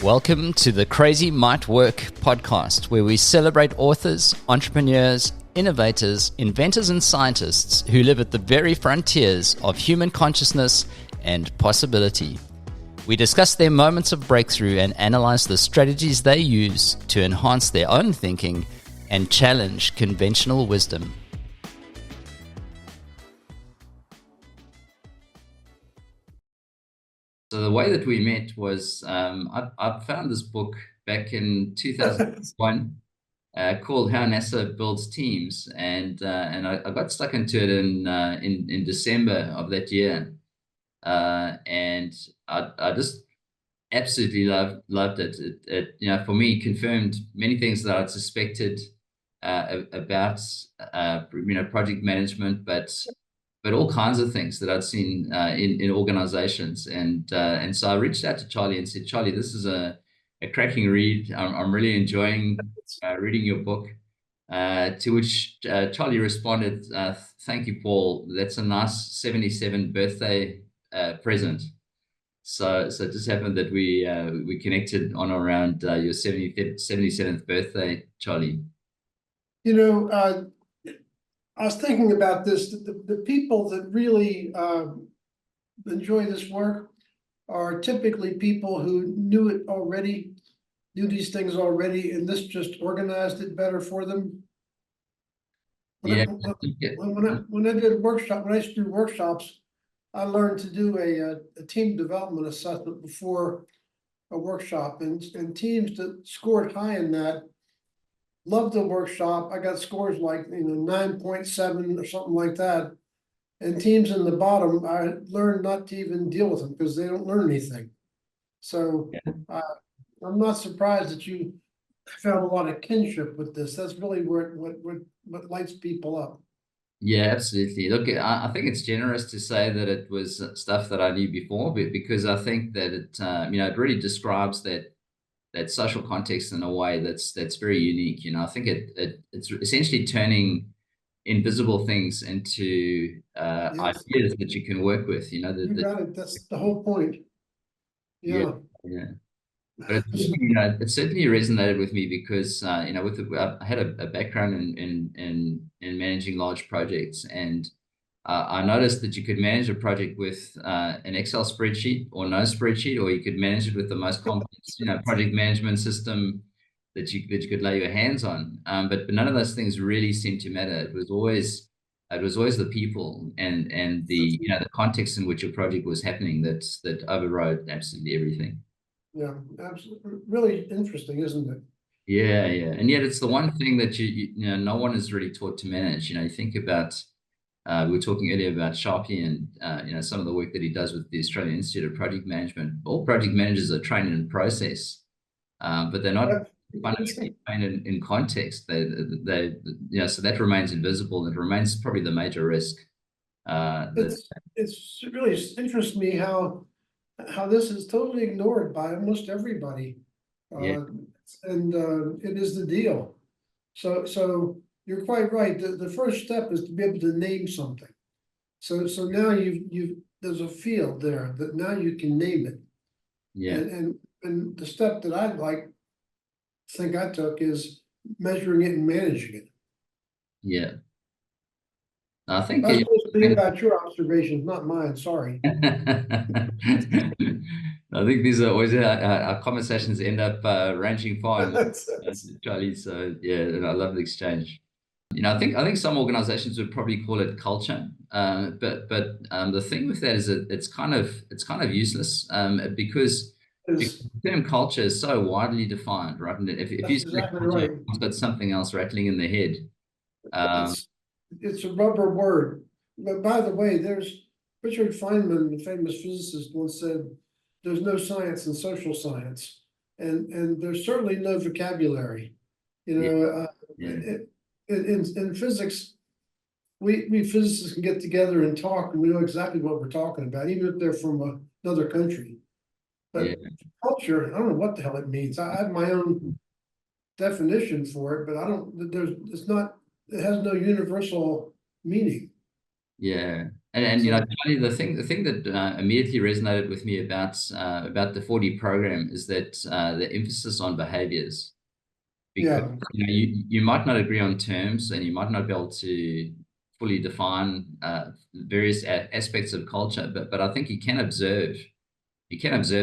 Welcome to the Crazy Might Work podcast, where we celebrate authors, entrepreneurs, innovators, inventors, and scientists who live at the very frontiers of human consciousness and possibility. We discuss their moments of breakthrough and analyze the strategies they use to enhance their own thinking and challenge conventional wisdom. So the way that we met was I found this book back in 2001 called How NASA Builds Teams, and I got stuck into it in December of that year, and I just absolutely loved it. It for me confirmed many things that I'd suspected about project management, but all kinds of things that I'd seen in organizations. And so I reached out to Charlie and said, Charlie, this is a cracking read. I'm really enjoying reading your book. To which Charlie responded, thank you, Paul. That's a nice 77th birthday present. So it just happened that we connected on around your 77th birthday, Charlie. I was thinking about this. The people that really enjoy this work are typically people who knew these things already, and this just organized it better for them. When I used to do workshops, I learned to do a team development assessment before a workshop, and teams that scored high in that loved the workshop. I got scores like 9.7 or something like that. And teams in the bottom, I learned not to even deal with them because they don't learn anything. So I'm not surprised that you found a lot of kinship with this. That's really what lights people up. Yeah, absolutely. Look, I think it's generous to say that it was stuff that I knew before, but because I think that it really describes that social context in a way that's very unique. I think it's essentially turning invisible things into ideas that you can work with. You got it. That's the whole point. Yeah. But it certainly resonated with me because I had a background in managing large projects, and I noticed that you could manage a project with an Excel spreadsheet or no spreadsheet, or you could manage it with the most complex, project management system that you could lay your hands on. But none of those things really seemed to matter. It was always the people and the the context in which your project was happening that overrode absolutely everything. Yeah, absolutely. Really interesting, isn't it? Yeah, and yet it's the one thing that no one is really taught to manage. You think about. We were talking earlier about Sharpie and some of the work that he does with the Australian Institute of Project Management. All project managers are trained in process, but they're not fundamentally trained in context. So that remains invisible, and it remains probably the major risk. It's really interests me how this is totally ignored by almost everybody, and it is the deal. So. You're quite right. The first step is to be able to name something. So now there's a field there that now you can name it. Yeah. And the step that I think I took is measuring it and managing it. Yeah. I think that's supposed to be about your observations, not mine. Sorry. I think these are always our conversations end up ranging far, Charlie. So and I love the exchange. I think some organizations would probably call it culture, but the thing with that is that it's kind of useless because the term culture is so widely defined, right? And if you say exactly culture, right. It's got something else rattling in the head. It's a rubber word. But by the way, there's Richard Feynman, the famous physicist, once said, "There's no science in social science," and there's certainly no vocabulary. In physics, we physicists can get together and talk, and we know exactly what we're talking about, even if they're from another country. But culture, I don't know what the hell it means. I have my own definition for it, but I don't. It has no universal meaning. Yeah, And So, Charlie, the thing that immediately resonated with me about the 4D program is that the emphasis on behaviors, because yeah, you might not agree on terms and you might not be able to fully define various aspects of culture, but I think you can observe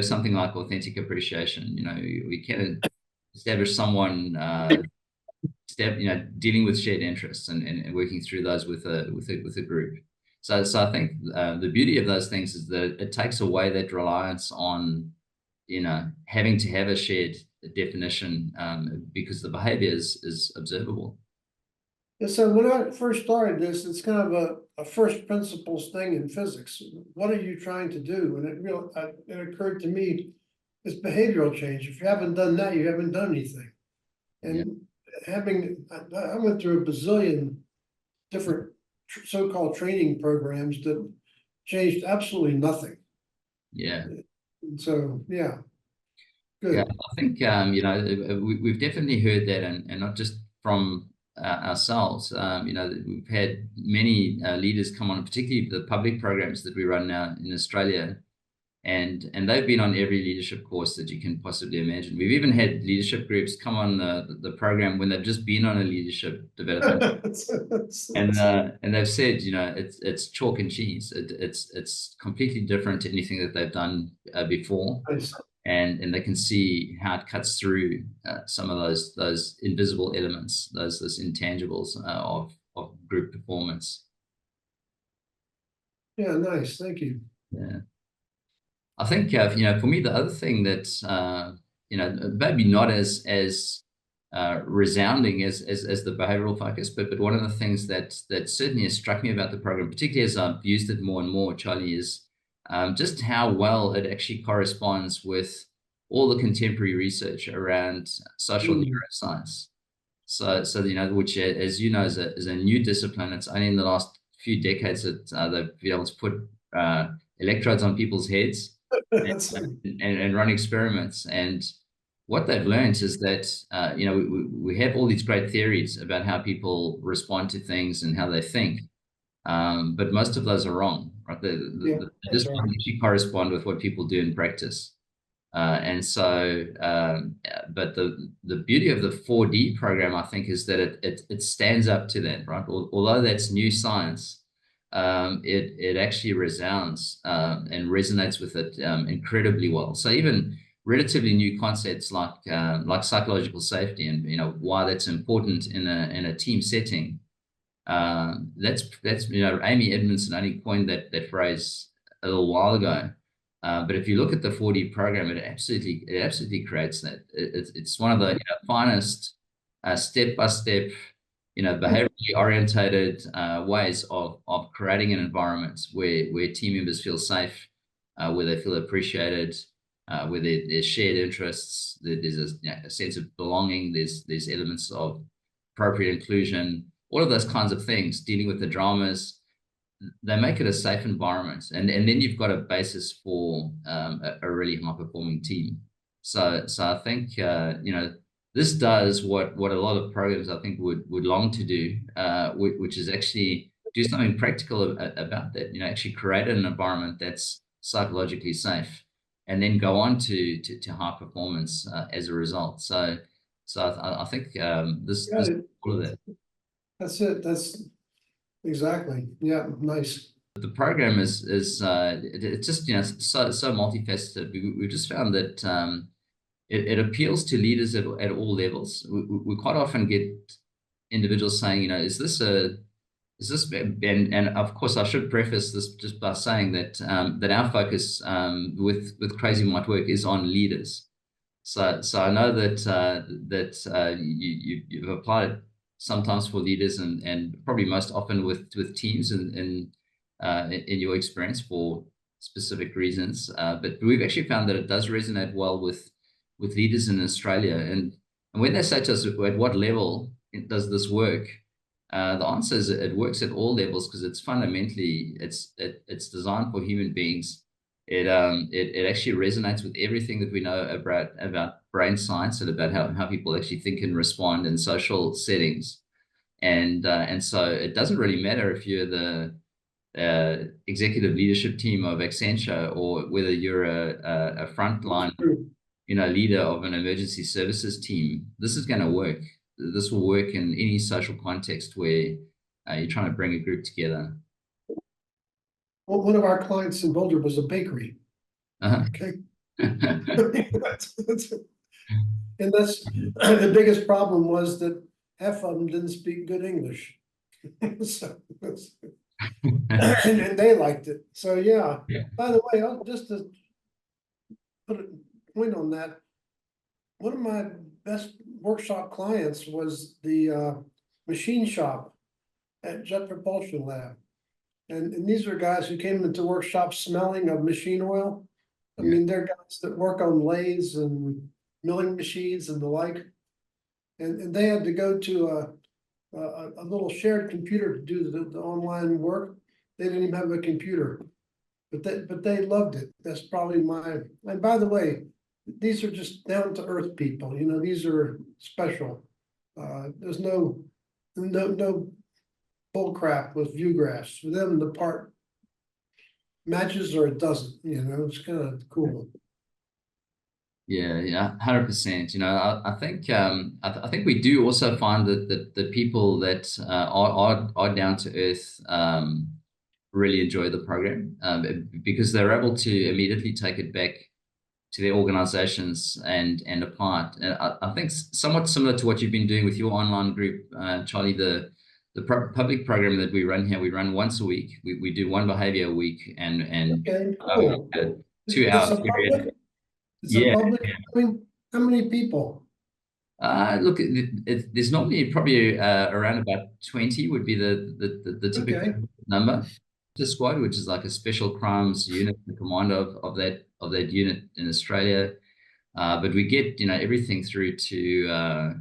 something like authentic appreciation. We can establish someone dealing with shared interests and working through those with a group. So I think the beauty of those things is that it takes away that reliance on having to have a shared definition, because the behavior is observable. and so when I first started this, it's kind of a first principles thing in physics. What are you trying to do? And it occurred to me, it's behavioral change. If you haven't done that, you haven't done anything. Yeah, And I went through a bazillion different so-called training programs that changed absolutely nothing. yeah. And so, yeah, Yeah, good. I think we've definitely heard that, and not just from ourselves. We've had many leaders come on, particularly the public programs that we run now in Australia, and they've been on every leadership course that you can possibly imagine. We've even had leadership groups come on the program when they've just been on a leadership development, and they've said, it's chalk and cheese. It's completely different to anything that they've done before, Nice. and they can see how it cuts through some of those invisible elements, those intangibles of group performance. Yeah, nice. Thank you. Yeah, I think for me the other thing that maybe not as resounding as the behavioral focus, but one of the things that certainly has struck me about the program, particularly as I've used it more and more, Charlie, is just how well it actually corresponds with all the contemporary research around social Mm. neuroscience. So which, as you know, is a new discipline. It's only in the last few decades that they've been able to put electrodes on people's heads That's and run experiments. And what they've learned is that we have all these great theories about how people respond to things and how they think, but most of those are wrong, right? yeah, They that's just right. don't actually correspond with what people do in practice. But the beauty of the 4D program, I think, is that it stands up to that, right? Although that's new science, it actually resounds and resonates with it incredibly well. So even relatively new concepts like psychological safety and why that's important in a team setting. That's Amy Edmondson only coined that phrase a little while ago. But if you look at the 4D program, it absolutely creates that. It's one of the finest step-by-step, behaviorally orientated ways of creating an environment where team members feel safe, where they feel appreciated, where there's shared interests, there's a sense of belonging, there's elements of appropriate inclusion, all of those kinds of things, dealing with the dramas. They make it a safe environment, and then you've got a basis for a really high performing team. So I think this does what a lot of programs I think would long to do, which is actually do something practical about that. Actually create an environment that's psychologically safe, and then go on to high performance as a result. So I think this Got it. all of that. That's it. That's exactly. Yeah, nice. The program is it's just so multifaceted. We just found that it appeals to leaders at all levels. We quite often get individuals saying, and of course I should preface this just by saying that our focus with Crazy Might Work is on leaders. So I know that you've applied it sometimes for leaders and probably most often with teams in your experience for specific reasons. But we've actually found that it does resonate well with leaders in Australia. And when they say to us, at what level does this work? The answer is it works at all levels because it's fundamentally it's designed for human beings. It actually resonates with everything that we know about brain science and about how people actually think and respond in social settings. And so it doesn't really matter if you're executive leadership team of Accenture, or whether you're a frontline, leader of an emergency services team, this is going to work. This will work in any social context where you're trying to bring a group together. Well, one of our clients in Boulder was a bakery. Okay. And that's the biggest problem was that half of them didn't speak good English. So, and they liked it. So yeah. By the way, just to put a point on that, one of my best workshop clients was the machine shop at Jet Propulsion Lab. And these are guys who came into workshops smelling of machine oil. I mean, they're guys that work on lathes and milling machines and the like. And they had to go to a little shared computer to do the online work. They didn't even have a computer, but they loved it. That's probably and by the way, these are just down to earth people, these are special. There's no bull crap with view graphs. For them, the part matches or it doesn't, it's kind of cool. Yeah, 100%. I think I think we do also find that the people that are down to earth really enjoy the program because they're able to immediately take it back to their organizations and apply it. And I think somewhat similar to what you've been doing with your online group, Charlie. The public program that we run here, we run once a week. We do one behavior a week, and okay, cool. 2 hours period. It's a public. I mean, how many people? Look, there's normally probably around about 20 would be the typical number. The squad, which is like a special crimes unit, the commander of that unit in Australia. But we get everything through to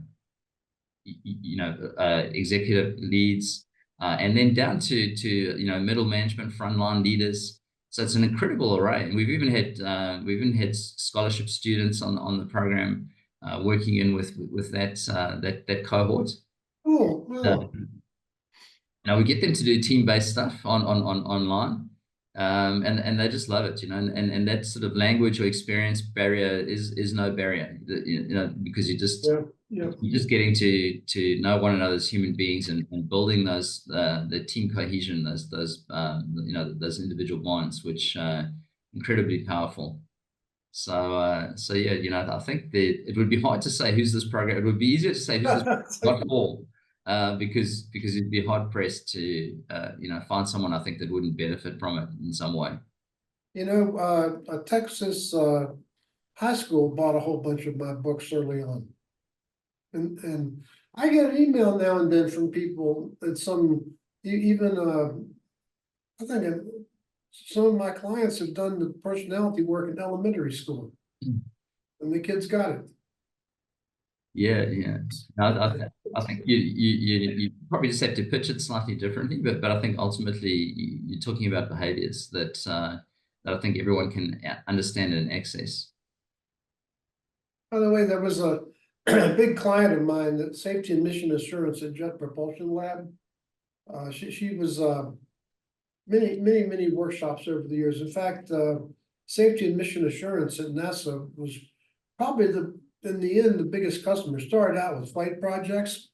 executive leads, and then down to middle management, frontline leaders. So it's an incredible array, and we've even had scholarship students on the program working in with that cohort. Oh, wow. Now we get them to do team-based stuff online, and they just love it, and that sort of language or experience barrier is no barrier, because you're just getting to know one another as human beings and building the team cohesion, those individual bonds, which are incredibly powerful. So yeah, I think that it would be hard to say who's this program. It would be easier to say who's this not for, because you'd be hard pressed to find someone I think that wouldn't benefit from it in some way. A Texas high school bought a whole bunch of my books early on. And I get an email now and then from people that I think some of my clients have done the personality work in elementary school, and the kids got it. Yeah. I think you probably just have to pitch it slightly differently, but I think ultimately you're talking about behaviors that I think everyone can understand and access. By the way, there was a big client of mine, that Safety and Mission Assurance at Jet Propulsion Lab. She was many workshops over the years. In fact, Safety and Mission Assurance at NASA was probably in the end the biggest customer. Started out with flight projects,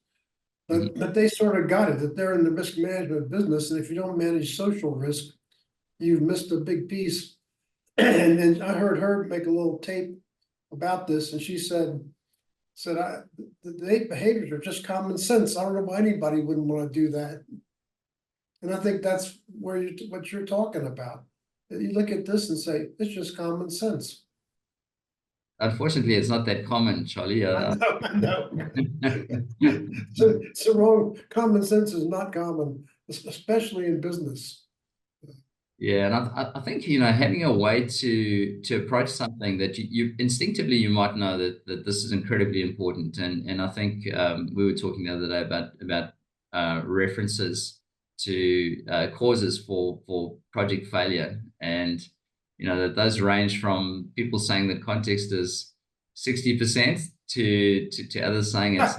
but they sort of got it that they're in the risk management business, and if you don't manage social risk, you've missed a big piece. And I heard her make a little tape about this, and she said the 8 behaviors are just common sense. I don't know why anybody wouldn't want to do that. And I think that's what you're talking about. You look at this and say, it's just common sense. Unfortunately, it's not that common, Charlie. I know. So it's the wrong. Common sense is not common, especially in business. Yeah, and I think having a way to approach something that you instinctively you might know that this is incredibly important, and I think we were talking the other day about references to causes for project failure, and that those range from people saying the context is 60% to others saying it's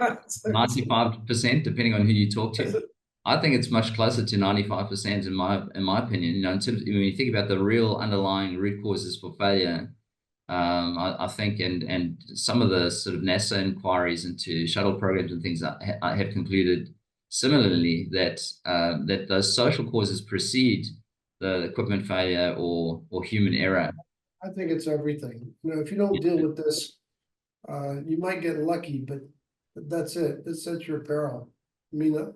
95%, depending on who you talk to. I think it's much closer to 95% in my opinion. You know, in terms when you think about the real underlying root causes for failure, I think, and some of the sort of NASA inquiries into shuttle programs and things I have concluded similarly that that those social causes precede the equipment failure or human error. I think it's everything. You know, if you don't deal with this, you might get lucky, but that's it. It's at your peril. I mean,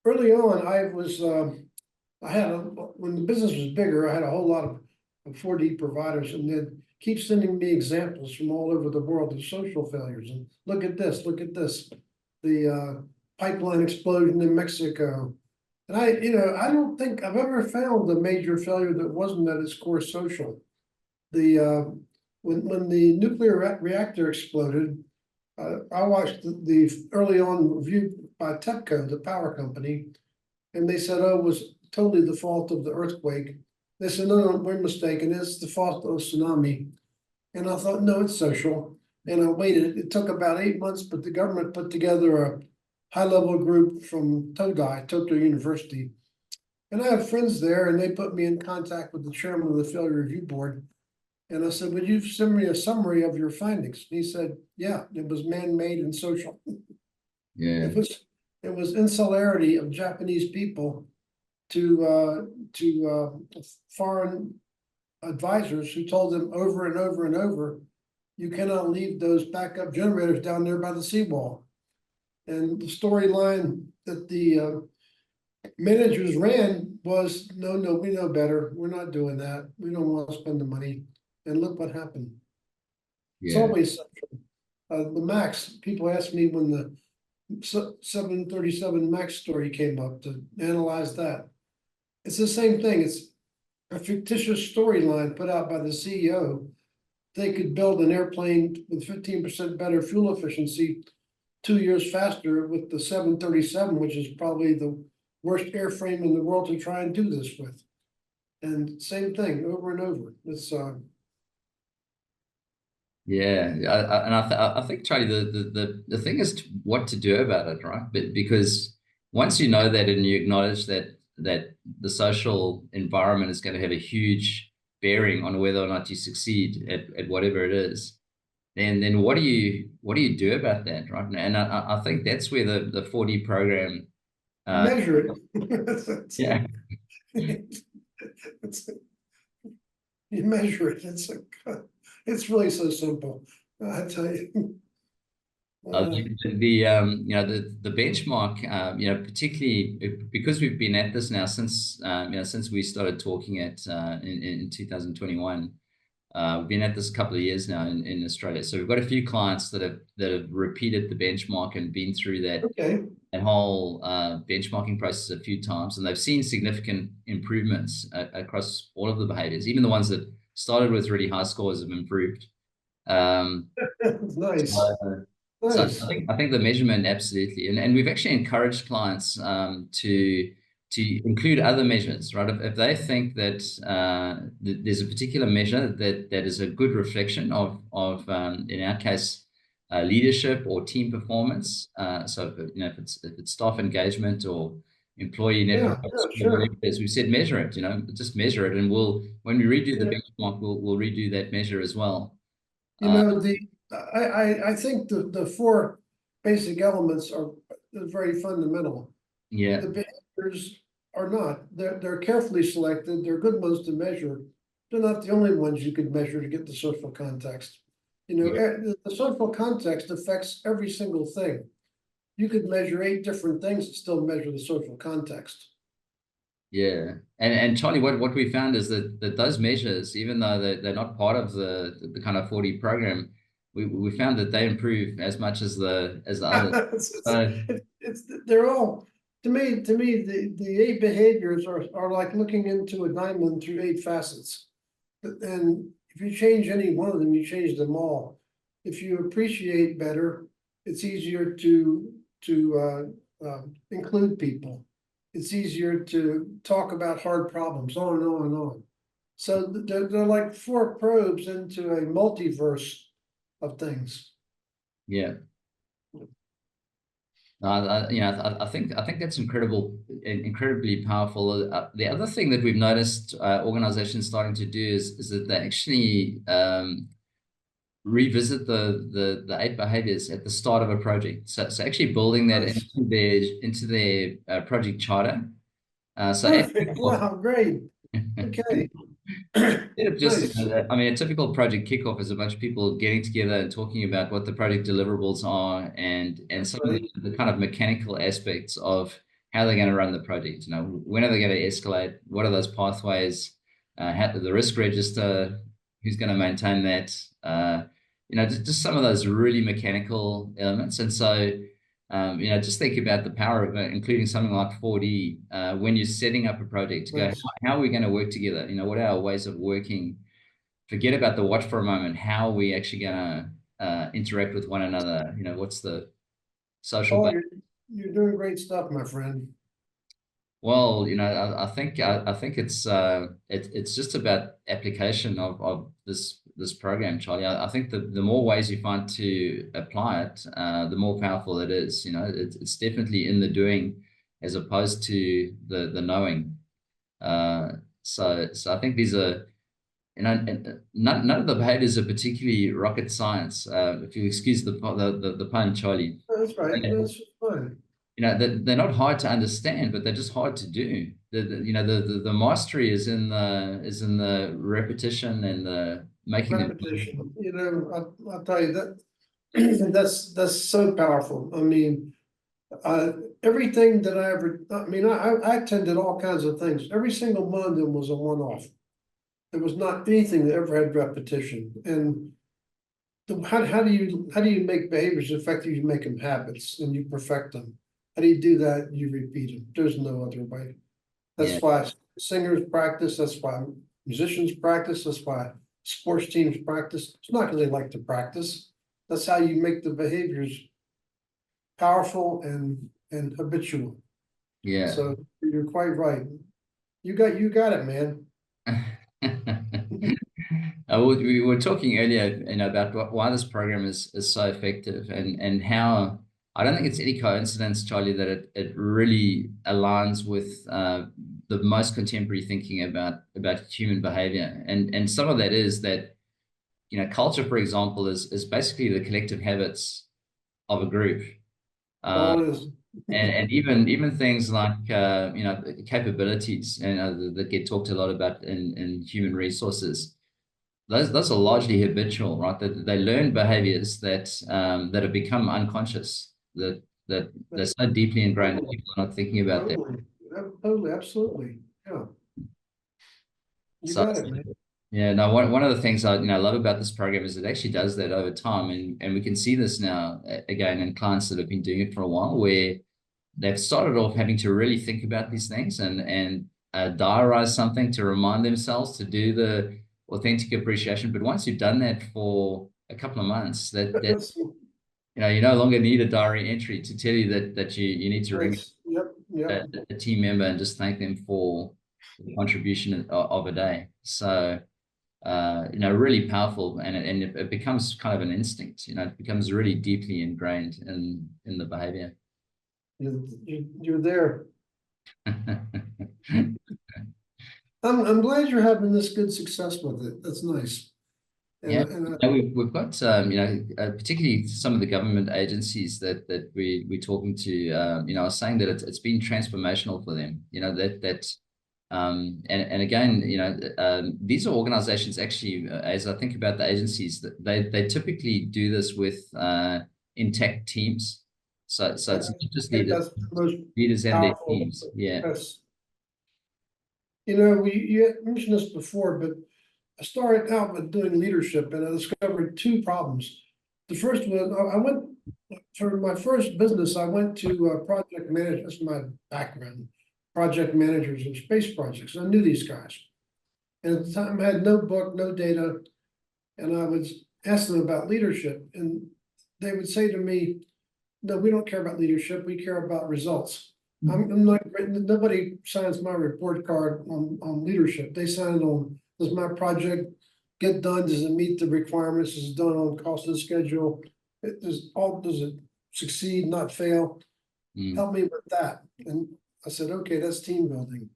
early on, I had when the business was bigger, I had a whole lot of 4D providers, and they'd keep sending me examples from all over the world of social failures. And look at this, the pipeline explosion in Mexico. And I don't think I've ever found a major failure that wasn't at its core social. When the nuclear reactor exploded, I watched the early on review by TEPCO, the power company, and they said, oh, it was totally the fault of the earthquake. They said, no, we're mistaken. It's the fault of the tsunami. And I thought, no, it's social. And I waited. It took about 8 months, but the government put together a high-level group from Tokyo University. And I have friends there, and they put me in contact with the chairman of the failure review board. And I said, would you send me a summary of your findings? And he said, yeah, it was man-made and social. Yeah. It was insularity of Japanese people to foreign advisors who told them over and over and over, you cannot leave those backup generators down there by the seawall. And the storyline that the managers ran was, no, we know better. We're not doing that. We don't want to spend the money. And look what happened. It's always the MAX. People ask me when the 737 MAX story came up to analyze that. It's the same thing. It's a fictitious storyline put out by the CEO. They could build an airplane with 15% better fuel efficiency 2 years faster with the 737, which is probably the worst airframe in the world to try and do this with. And same thing over and over. It's I think Charlie, the thing is what to do about it, right? But because once you know that and you acknowledge that the social environment is going to have a huge bearing on whether or not you succeed at whatever it is, then what do you do about that, right? And I think that's where the 4D program measure it. yeah. You measure it. It's really so simple. I tell you. You know the benchmark particularly because we've been at this now since since we started talking in 2021. We've been at this a couple of years now in Australia, so we've got a few clients that have repeated the benchmark and been through that whole benchmarking process a few times, and they've seen significant improvements across all of the behaviors. Even the ones that started with really high scores have improved. Nice. So I think the measurement absolutely, and we've actually encouraged clients to include other measures, right? If they think that there's a particular measure that is a good reflection of in our case leadership or team performance. So if it's staff engagement or employee net promoter score, whatever it is, we said measure it. Just measure it, and when we redo the benchmark, we'll redo that measure as well. I think the four basic elements are very fundamental. Yeah. The behaviors are not. They're carefully selected. They're good ones to measure. They're not the only ones you could measure to get the social context. The social context affects every single thing. You could measure 8 different things and still measure the social context. Yeah, and Charlie, what we found is that those measures, even though they're not part of the kind of 4D program, we found that they improve as much as the others. They're all to me the 8 behaviors are like looking into a diamond through 8 facets, and if you change any one of them, you change them all. If you appreciate better, it's easier to include people. It's easier to talk about hard problems, on and on and on. So they're like 4 probes into a multiverse of things. Yeah. I think that's incredibly powerful. The other thing that we've noticed organizations starting to do is that they actually revisit the eight behaviors at the start of a project. So actually building that Nice. into their project charter. So as Perfect. kickoff, Wow, great. Okay. instead of just, Nice. I mean, a typical project kickoff is a bunch of people getting together and talking about what the project deliverables are and That's some of right. the kind of mechanical aspects of how they're going to run the project. You know, when are they going to escalate? What are those pathways? How the risk register? Who's going to maintain that? Just some of those really mechanical elements. And so, just think about the power of it, including something like 4D, when you're setting up a project to go, Nice. how are we going to work together? You know, what are our ways of working? Forget about the watch for a moment. How are we actually going to interact with one another? You know, what's the social Oh, base? you're doing great stuff, my friend. Well, I think it's just about application of this program, Charlie. I think the more ways you find to apply it, the more powerful it is. You know, it's definitely in the doing as opposed to the knowing. So I think these are, and none of the behaviors are particularly rocket science. If you excuse the pun, Charlie. That's right. That's fine. They're not hard to understand, but they're just hard to do. The mastery is in the repetition and the making them. Repetition. I'll tell you that that's so powerful. I mean, uh, everything that I attended all kinds of things. Every single one of them was a one-off. There was not anything that ever had repetition. And how do you make behaviors effective? You make them habits and you perfect them. How do you do that? You repeat them. There's no other way. Yeah, That's why singers practice. That's why musicians practice. That's why sports teams practice. It's not because they like to practice. That's how you make the behaviors powerful and habitual. yeah. So you're quite right. You got it, man. We were talking earlier, about why this program is so effective and how I don't think it's any coincidence, Charlie, that it really aligns with the most contemporary thinking about human behavior. And some of that is that, culture, for example, is basically the collective habits of a group. Uh, All it is. and even things like capabilities that get talked a lot about in human resources, those are largely habitual, right? That they learn behaviors that have become unconscious, that they're so deeply ingrained that Totally, people are not thinking about them. totally, absolutely. Yeah, you So got it, man. yeah, no, one of the things I love about this program is it actually does that over time, and we can see this now again in clients that have been doing it for a while, where they've started off having to really think about these things and diarize something to remind themselves to do the authentic appreciation. But once you've done that for a couple of months, that That's, you no longer need a diary entry to tell you that you need to ring yep, yep. a team member and just thank them for the contribution of a day. So really powerful, and it becomes kind of an instinct. It becomes really deeply ingrained in the behavior. You're there. I'm glad you're having this good success with it. That's nice. Yeah, And we've got particularly some of the government agencies that we're talking to. Are saying that it's been transformational for them. And again, these are organizations actually. As I think about the agencies, that they typically do this with intact teams. So it's I not just think that's the most leaders and their powerful. teams. Yeah. Yes. You had mentioned this before, but I started out with doing leadership and I discovered two problems. The first was I went for my first business, I went to project management. That's my background, project managers of space projects. I knew these guys. And at the time I had no book, no data, and I was asking them about leadership. And they would say to me, no, we don't care about leadership, we care about results. I'm not, nobody signs my report card on leadership. They sign it on, does my project get done? Does it meet the requirements? Is it done on cost and schedule? Does it succeed, not fail? Help me with that. And I said, okay, that's team building.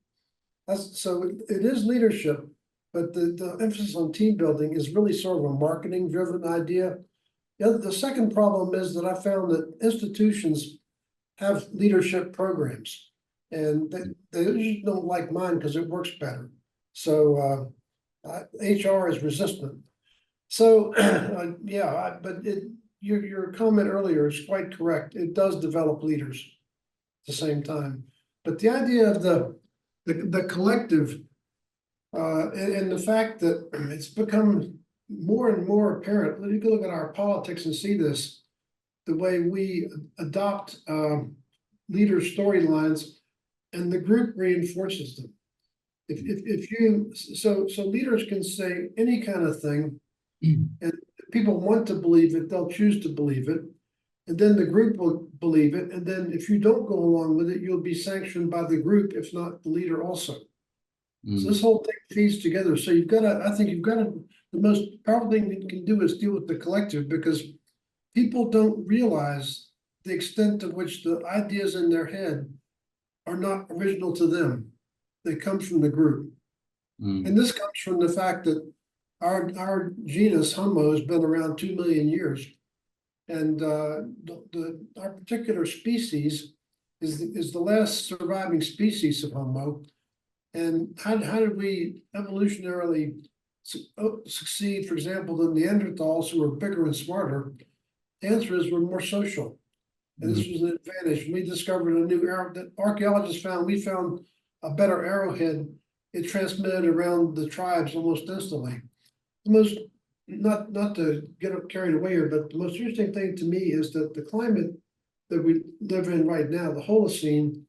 So it is leadership, but the emphasis on team building is really sort of a marketing driven idea. The second problem is that I found that institutions have leadership programs, and they usually don't like mine because it works better. So HR is resistant. So yeah, but your comment earlier is quite correct. It does develop leaders at the same time. But the idea of the collective and the fact that it's become more and more apparent. You can look at our politics and see this, the way we adopt leader storylines, and the group reinforces them. If you so leaders can say any kind of thing, and if people want to believe it, they'll choose to believe it, and then the group will believe it, and then if you don't go along with it, you'll be sanctioned by the group, if not the leader also. So this whole thing feeds together. So I think the most powerful thing you can do is deal with the collective, because people don't realize the extent to which the ideas in their head are not original to them. They come from the group. And this comes from the fact that our genus Homo has been around 2 million years. And our particular species is the last surviving species of Homo. And how did we evolutionarily succeed, for example, than Neanderthals, who were bigger and smarter? The answer is we're more social. And this was an advantage. We discovered a new arrow that archaeologists found. We found a better arrowhead. It transmitted around the tribes almost instantly. The most, not to get carried away here, but the most interesting thing to me is that the climate that we live in right now, the Holocene,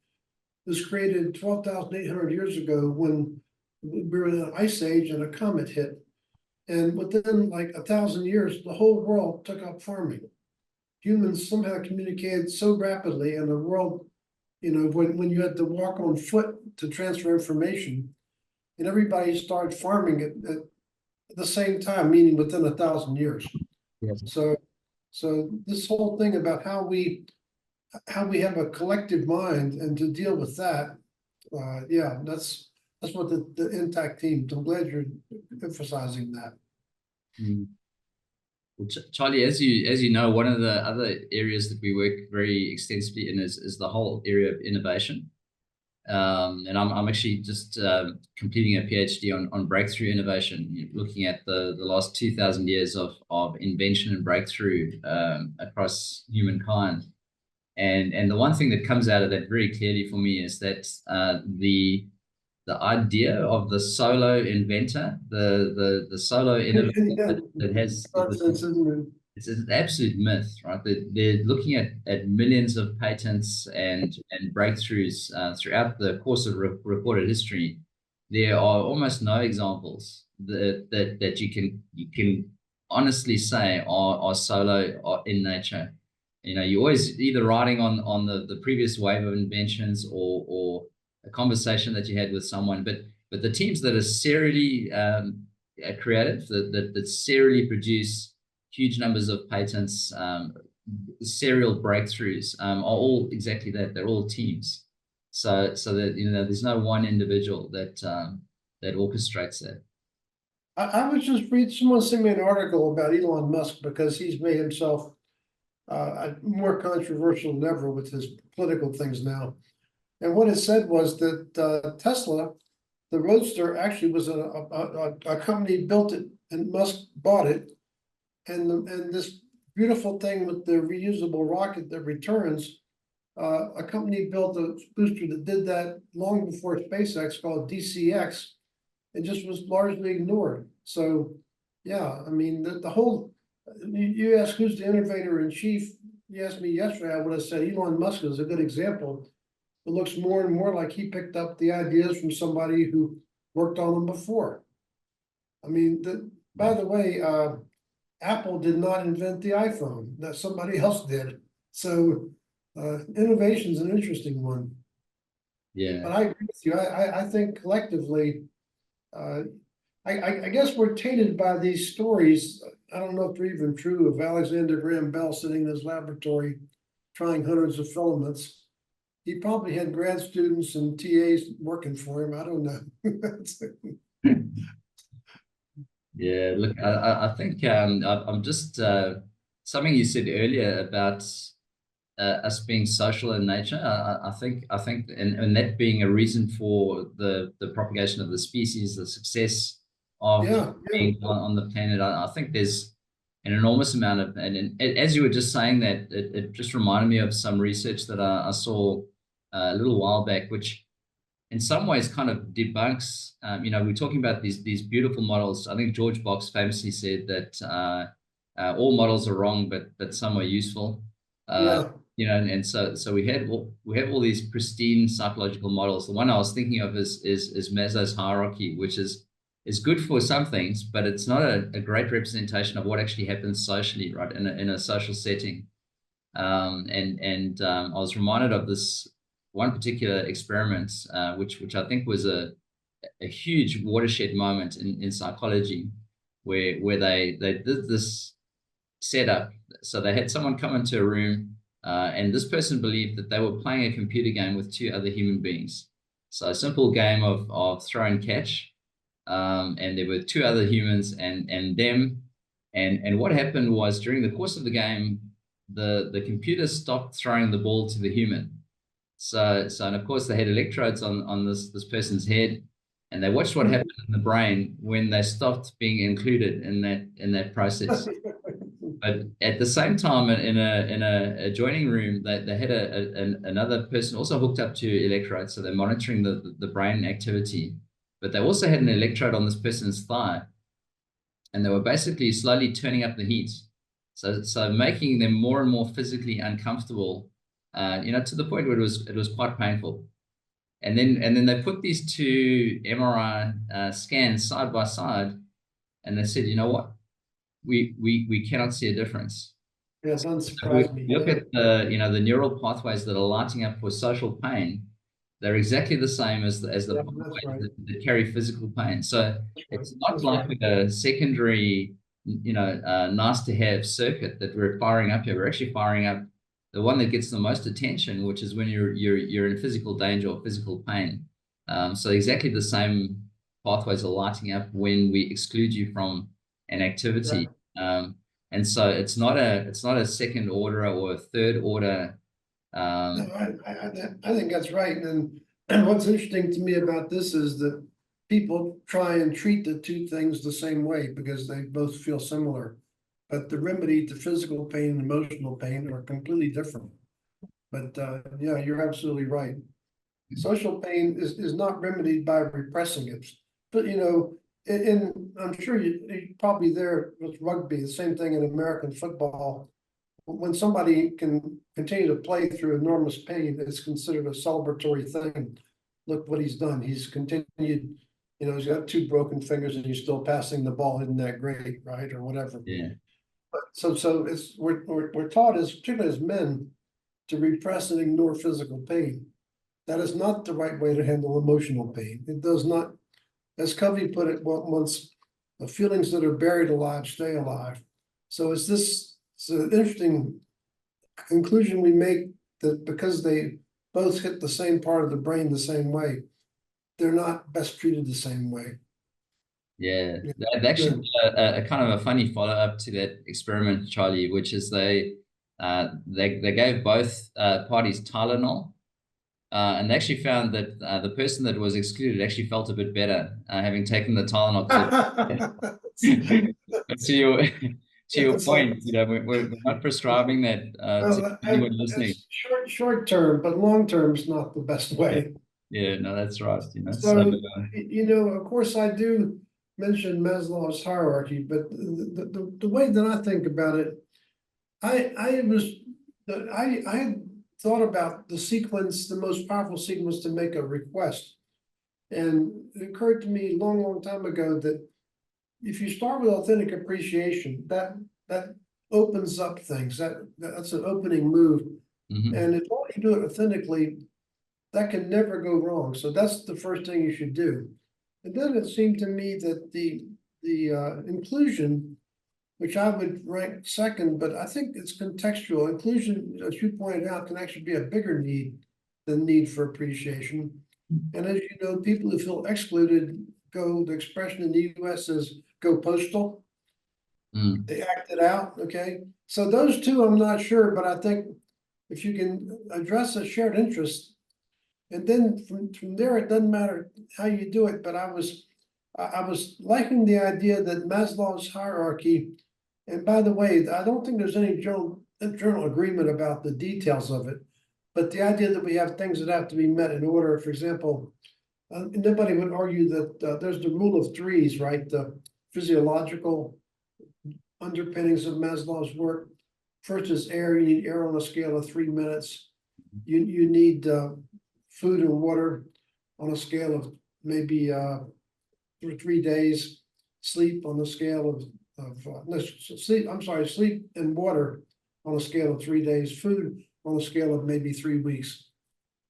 was created 12,800 years ago when we were in an ice age and a comet hit. And within like 1,000 years, the whole world took up farming. Humans somehow communicated so rapidly in the world, when you had to walk on foot to transfer information, and everybody started farming at the same time, meaning within 1,000 years. Yes. So this whole thing about how we have a collective mind and to deal with that, yeah, that's what the intact team. I'm glad you're emphasizing that. Well, Charlie, as you know, one of the other areas that we work very extensively in is the whole area of innovation. And I'm actually just completing a PhD on breakthrough innovation, looking at the last 2,000 years of invention and breakthrough across humankind. And the one thing that comes out of that very clearly for me is that the idea of the solo inventor, the solo innovator that has it's an absolute myth, right? They're looking at millions of patents and breakthroughs throughout the course of recorded history. There are almost no examples that you can honestly say are solo or in nature. You're always either riding on the previous wave of inventions or a conversation that you had with someone, but the teams that are serially creative, that serially produce huge numbers of patents, serial breakthroughs, are all exactly that. They're all teams. So that there's no one individual that orchestrates that. I was just someone sent me an article about Elon Musk because he's made himself more controversial than ever with his political things now. And what it said was that Tesla, the Roadster, actually was a company built it, and Musk bought it. And this beautiful thing with the reusable rocket that returns, a company built a booster that did that long before SpaceX, called DCX, and just was largely ignored. So, yeah, I mean, the whole, you ask who's the innovator in chief, you asked me yesterday, I would have said Elon Musk is a good example. It looks more and more like he picked up the ideas from somebody who worked on them before. I mean, by the way, Apple did not invent the iPhone, that somebody else did. So innovation is an interesting one. Yeah. But I agree with you. I think collectively, I guess we're tainted by these stories. I don't know if they're even true, of Alexander Graham Bell sitting in his laboratory trying hundreds of filaments. he probably had grad students and TAs working for him. I don't know. Yeah, look, I think I'm just something you said earlier about us being social in nature. I think, and that being a reason for the propagation of the species, the success of Yeah, yeah. being on the planet. I think there's an enormous amount of, and as you were just saying that, it just reminded me of some research that I saw a little while back, which in some ways kind of debunks, we're talking about these beautiful models. I think George Box famously said that all models are wrong, but some are useful. Yeah. And so we have all these pristine psychological models. The one I was thinking of is Maslow's hierarchy, which is good for some things, but it's not a great representation of what actually happens socially, right, in a social setting. I was reminded of this one particular experiment, which I think was a huge watershed moment in psychology, where they did this setup. So they had someone come into a room, and this person believed that they were playing a computer game with two other human beings. So a simple game of throw and catch, and there were two other humans and them. And what happened was during the course of the game, the computer stopped throwing the ball to the human. And of course they had electrodes on this person's head, and they watched what happened in the brain when they stopped being included in that process. But at the same time, in a adjoining room, they had another person also hooked up to electrodes, so they're monitoring the brain activity. But they also had an electrode on this person's thigh, and they were basically slowly turning up the heat, so making them more and more physically uncomfortable, to the point where it was quite painful. And then they put these two MRI scans side by side, and they said, you know what, we cannot see a difference. Yeah, it doesn't So we surprise me. look Yeah. at the neural pathways that are lighting up for social pain. They're exactly the same as the Yeah, pathways that's right. that carry physical pain. So That's right. it's not That's like right. a secondary, nice to have circuit that we're firing up here. We're actually firing up the one that gets the most attention, which is when you're in physical danger or physical pain. So exactly the same pathways are lighting up when we exclude you from an Yeah. activity. And so it's not a second order or a third order. No, Um, I think that's right. And what's interesting to me about this is that people try and treat the two things the same way because they both feel similar. But the remedy to physical pain and emotional pain are completely different. But yeah, you're absolutely right. Social pain is not remedied by repressing it. But and I'm sure you're probably there with rugby, the same thing in American football. When somebody can continue to play through enormous pain, it's considered a celebratory thing. Look what he's done. He's continued, he's got two broken fingers and he's still passing the ball. Isn't that great, right? Or whatever. yeah, But so it's we're taught as particularly as men to repress and ignore physical pain. That is not the right way to handle emotional pain. It does not, as Covey put it once, the feelings that are buried alive stay alive. So it's an interesting conclusion we make that because they both hit the same part of the brain the same way, they're not best treated the same way. yeah. Yeah, They actually good. did a kind of a funny follow-up to that experiment, Charlie, which is they gave both parties Tylenol, and they actually found that the person that was excluded actually felt a bit better having taken the Tylenol. But to your It's like, point, we're not prescribing that to well, anyone listening. it's short term, but long term is not the best Yeah, way. yeah, no, that's right. So So, of course, I do mention Maslow's hierarchy, but the way that I think about it, I had thought about the sequence, the most powerful sequence to make a request. And it occurred to me a long time ago that if you start with authentic appreciation, that opens up things. That's an opening move. mhm. And if all you do it authentically, that can never go wrong. So that's the first thing you should do. And then it seemed to me that the inclusion, which I would rank second, but I think it's contextual. Inclusion, as you pointed out, can actually be a bigger need the need for appreciation. And as you know, people who feel excluded the expression in the US is go postal. They act it out, okay? So those two, I'm not sure, but I think if you can address a shared interest, and then from there, it doesn't matter how you do it, but I was liking the idea that Maslow's hierarchy, and by the way, I don't think there's any journal agreement about the details of it, but the idea that we have things that have to be met in order, for example, nobody would argue that there's the rule of threes, right? The physiological underpinnings of Maslow's work. First is air. You need air on a scale of 3 minutes. You need food and water on a scale of maybe for 3 days. Sleep on the scale sleep and water on a scale of 3 days. Food on a scale of maybe 3 weeks.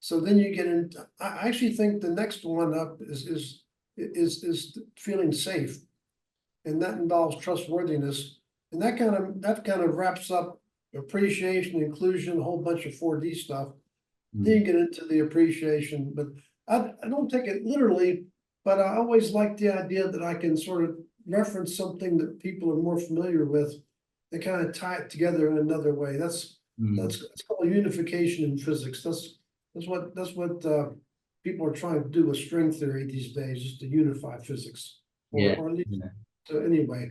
So then you get into. I actually think the next one up is feeling safe, and that involves trustworthiness, and that kind of wraps up appreciation, inclusion, a whole bunch of 4D stuff. Then you get into the appreciation, but I don't take it literally, but I always like the idea that I can sort of reference something that people are more familiar with and kind of tie it together in another way. That's called unification in physics. That's what people are trying to do with string theory these days, is to unify physics. Or at least, so anyway.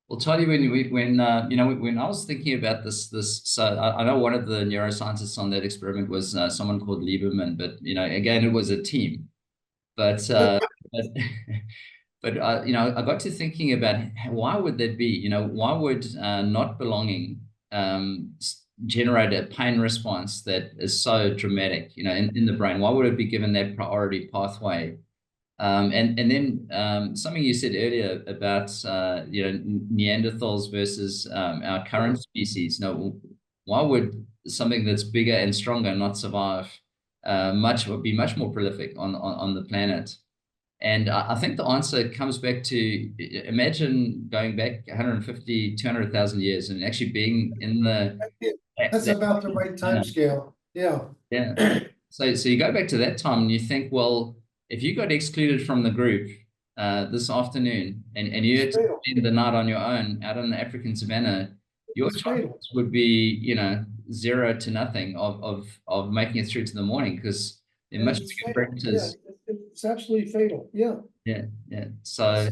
Well, Tony, when I was thinking about this, so I know one of the neuroscientists on that experiment was someone called Lieberman, but again, it was a team. But I got to thinking about why would that be? Why would not belonging generate a pain response that is so dramatic, in the brain? Why would it be given that priority pathway? And then something you said earlier about Neanderthals versus our current species. Why would something that's bigger and stronger not survive? Be much more prolific on the planet. And I think the answer comes back to, imagine going back 150, 200,000 years and actually being in the. That's about the right time scale. Yeah. Yeah. So you go back to that time and you think, well, if you got excluded from the group this afternoon and you had to spend the night on your own out in the African savannah, your chances would be, 0 to nothing of making it through to the morning, because they're much bigger predators. Yeah, it's absolutely fatal. Yeah. Yeah. So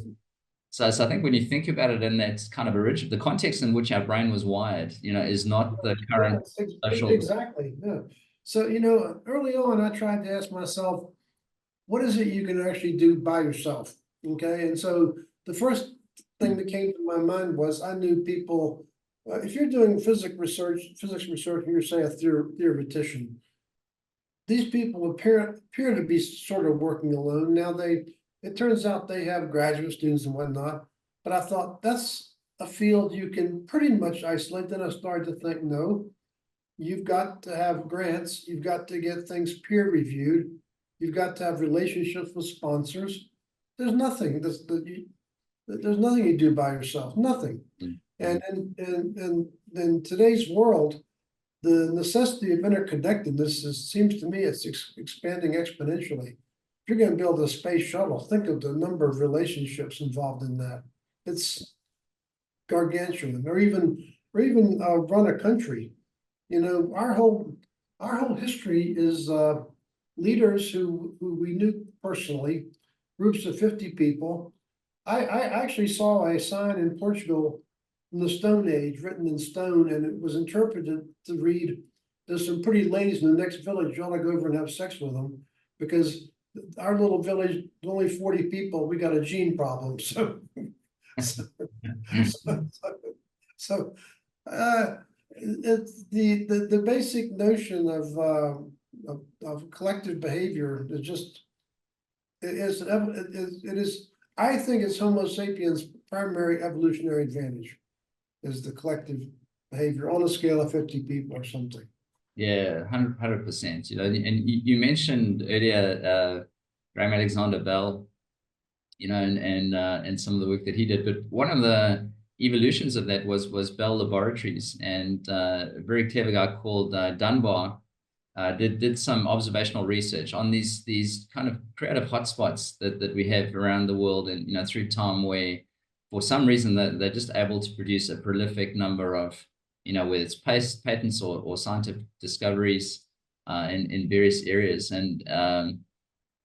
I think when you think about it in that kind of original, the context in which our brain was wired, is not the current social. Exactly. Yeah. So, early on, I tried to ask myself, what is it you can actually do by yourself? Okay. And so the first thing that came to my mind was, I knew people, if you're doing physics research, and you're, say, a theoretician, these people appear to be sort of working alone. Now it turns out they have graduate students and whatnot, but I thought that's a field you can pretty much isolate. Then I started to think, no, you've got to have grants. You've got to get things peer reviewed. You've got to have relationships with sponsors. There's nothing. There's nothing you do by yourself. Nothing. And in today's world, the necessity of interconnectedness seems to me it's expanding exponentially. If you're going to build a space shuttle, think of the number of relationships involved in that. It's gargantuan. Or even run a country. Our whole history is leaders who we knew personally, groups of 50 people. I actually saw a sign in Portugal from the Stone Age, written in stone, and it was interpreted to read, "There's some pretty ladies in the next village. You ought to go over and have sex with them, because our little village, only 40 people, we got a gene problem." So it's the basic notion of collective behavior is just it is. I think it's Homo sapiens' primary evolutionary advantage is the collective behavior on a scale of 50 people or something. Yeah, 100%. And you mentioned earlier Graham Alexander Bell, and some of the work that he did. But one of the evolutions of that was Bell Laboratories, and a very clever guy called Dunbar did some observational research on these kind of creative hotspots that we have around the world, and through time, where for some reason they're just able to produce a prolific number of whether it's patents or scientific discoveries in various areas. And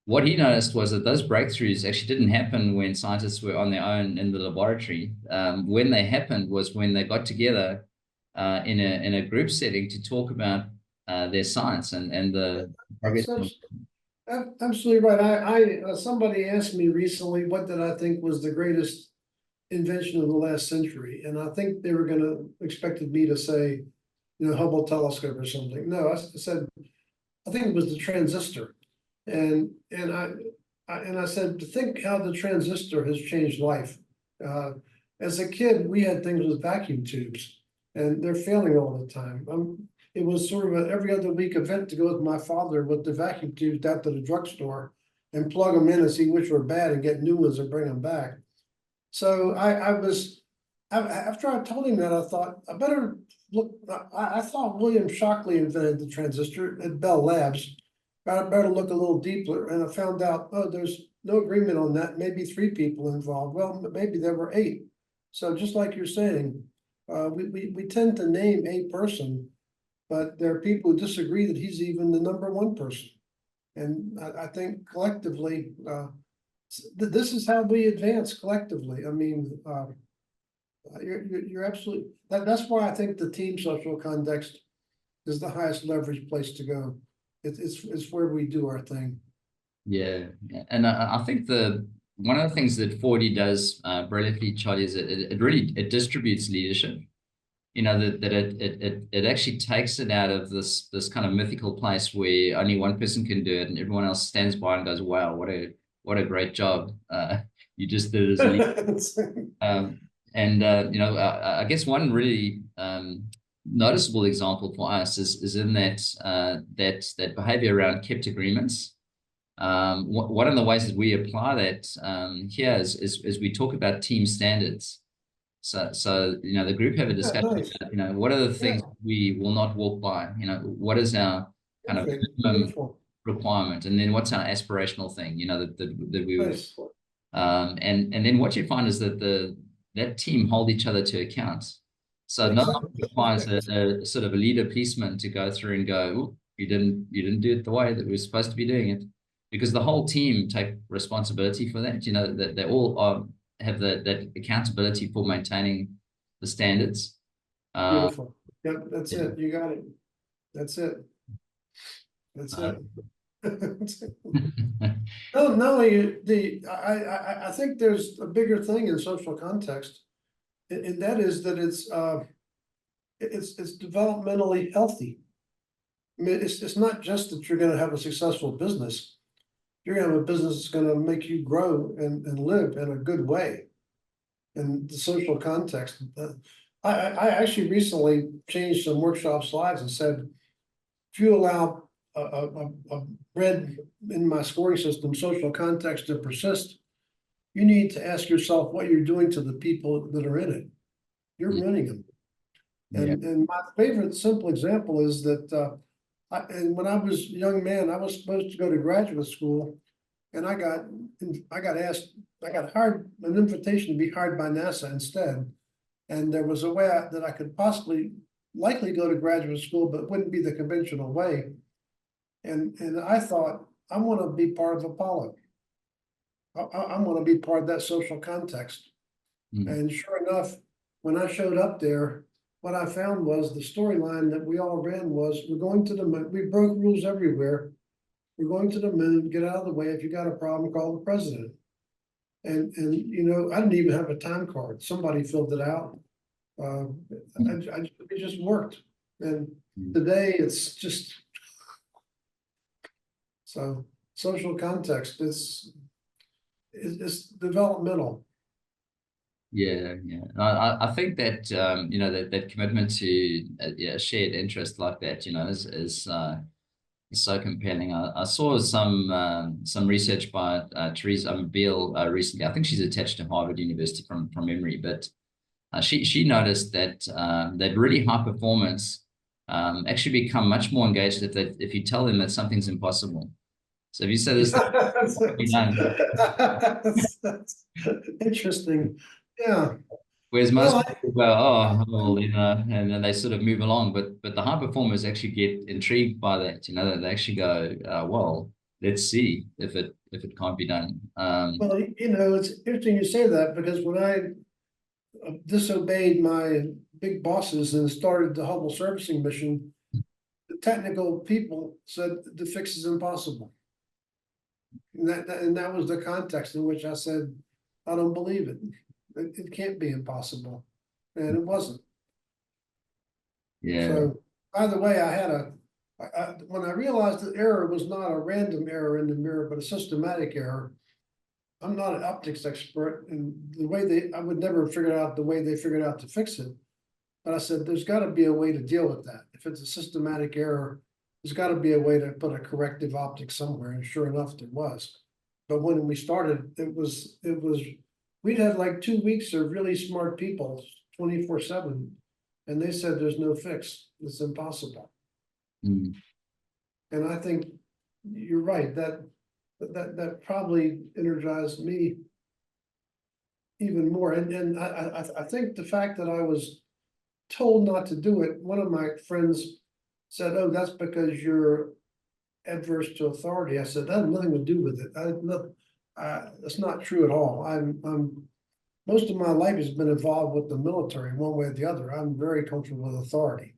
what he noticed was that those breakthroughs actually didn't happen when scientists were on their own in the laboratory. When they happened was when they got together in a group setting to talk about their science and the progress. Absolutely right. I somebody asked me recently, what did I think was the greatest invention of the last century? And I think they were going to expected me to say, Hubble telescope or something. No, I said, I think it was the transistor. And I said, to think how the transistor has changed life. As a kid, we had things with vacuum tubes, and they're failing all the time. It was sort of an every other week event to go with my father with the vacuum tubes down to the drugstore and plug them in and see which were bad and get new ones and bring them back. So after I told him that, I thought I better look. I thought William Shockley invented the transistor at Bell Labs. I better look a little deeper, and I found out, oh, there's no agreement on that. Maybe 3 people involved. Well, maybe there were 8. So just like you're saying, we tend to name a person, but there are people who disagree that he's even the #1 person. And I think collectively, this is how we advance collectively. I mean, you're absolutely, that's why I think the team social context is the highest leverage place to go. It's where we do our thing. Yeah, and I think one of the things that 4D does brilliantly, Charlie, is it really distributes leadership. That it actually takes it out of this kind of mythical place where only one person can do it and everyone else stands by and goes, "Wow, what a great job you just did as a leader." I guess one really noticeable example for us is in that behavior around kept agreements. One of the ways that we apply that here is we talk about team standards. So the group have a discussion about what are the things we will not walk by. What is our kind of minimum requirement, and then what's our aspirational thing. That we would. And then what you find is that that team hold each other to account. So no one requires a sort of a leader policeman to go through and go, "Oh, you didn't do it the way that we're supposed to be doing it," because the whole team take responsibility for that. That they all have that accountability for maintaining the standards. Beautiful. Yep, that's it. You got it. That's it. That's it. No, I think there's a bigger thing in social context, and that is that it's developmentally healthy. I mean, it's not just that you're going to have a successful business. You're going to have a business that's going to make you grow and live in a good way. And the social context. I actually recently changed some workshop slides and said, if you allow a red in my scoring system, social context to persist, you need to ask yourself what you're doing to the people that are in it. You're running them. And my favorite simple example is that when I was a young man, I was supposed to go to graduate school, and I got hired, an invitation to be hired by NASA instead. And there was a way that I could likely go to graduate school, but it wouldn't be the conventional way. And I thought, I want to be part of Apollo. I want to be part of that social context. And sure enough, when I showed up there, what I found was the storyline that we all ran was, we're going to the moon. We broke rules everywhere. We're going to the moon, get out of the way. If you got a problem, call the president. And I didn't even have a time card. Somebody filled it out. It just worked. And today it's just, so social context is developmental. Yeah. I think that that commitment to a shared interest like that, is so compelling. I saw some research by Teresa Beale recently. I think she's attached to Harvard University from memory, but she noticed that that really high performance actually become much more engaged if you tell them that something's impossible. So if you say this thing That's, can't be done, that's interesting. Yeah. whereas Well, most people go, oh, well, and then they sort of move along. But the high performers actually get intrigued by that. They actually go, well, let's see if it can't be done. well, it's interesting you say that because when I disobeyed my big bosses and started the Hubble servicing mission, the technical people said the fix is impossible. And that was the context in which I said, I don't believe it. It can't be impossible. And it wasn't. Yeah. So, by the way, when I realized that error was not a random error in the mirror, but a systematic error. I'm not an optics expert, and I would never figure out the way they figured out to fix it. But I said, there's got to be a way to deal with that. If it's a systematic error, there's got to be a way to put a corrective optic somewhere. And sure enough, there was. But when we started, we'd had like 2 weeks of really smart people, 24/7, and they said there's no fix. It's impossible. Mm. And I think you're right, that probably energized me even more. And I think the fact that I was told not to do it, one of my friends said, oh, that's because you're adverse to authority. I said, that has nothing to do with it. That's not true at all. I'm most of my life has been involved with the military one way or the other. I'm very comfortable with authority.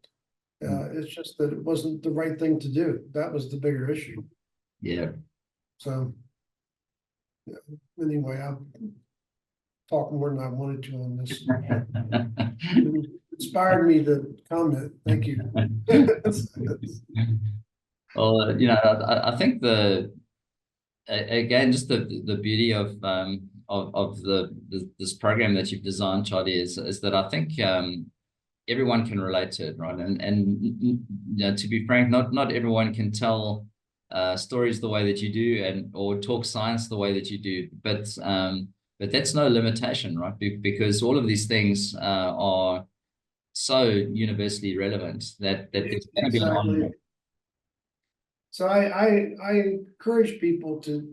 It's just that it wasn't the right thing to do. That was the bigger issue. Yeah. So anyway, I'll talk more than I wanted to on this. It inspired me to comment. Thank you. Well, I think again, just the beauty of this program that you've designed, Charlie, is that I think everyone can relate to it, right? And to be frank, not everyone can tell stories the way that you do or talk science the way that you do, but that's no limitation, right? Because all of these things are so universally relevant that it's going to be an Exactly. honor. So I encourage people to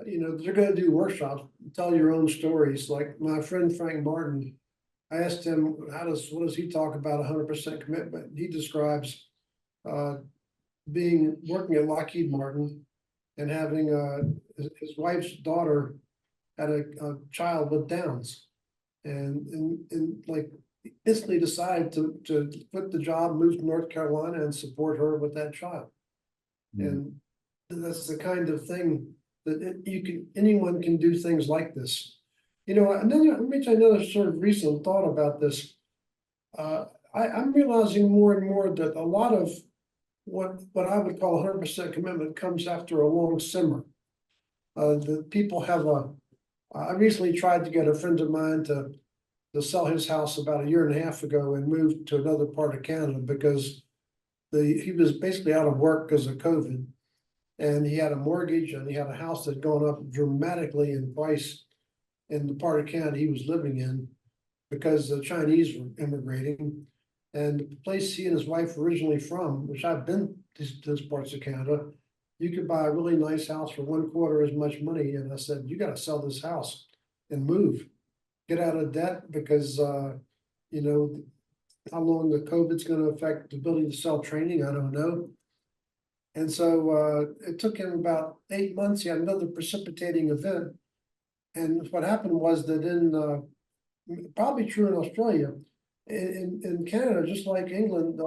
they're going to do workshops, tell your own stories. Like my friend Frank Martin, I asked him what does he talk about 100% commitment? He describes working at Lockheed Martin and having his wife's daughter had a child with Downs, and like instantly decided to quit the job, move to North Carolina, and support her with that child. And that's the kind of thing that anyone can do things like this. And then let me tell you another sort of recent thought about this. I'm realizing more and more that a lot of what I would call 100% commitment comes after a long simmer. The people have I recently tried to get a friend of mine to sell his house about 1.5 years ago and move to another part of Canada because he was basically out of work because of COVID. And he had a mortgage and he had a house that had gone up dramatically in price in the part of Canada he was living in because the Chinese were immigrating. And the place he and his wife were originally from, which I've been to those parts of Canada, you could buy a really nice house for 1/4 as much money. And I said, you got to sell this house and move, get out of debt because, how long the COVID's going to affect the ability to sell training, I don't know. And so it took him about 8 months. He had another precipitating event. And what happened was that probably true in Australia, in Canada, just like England,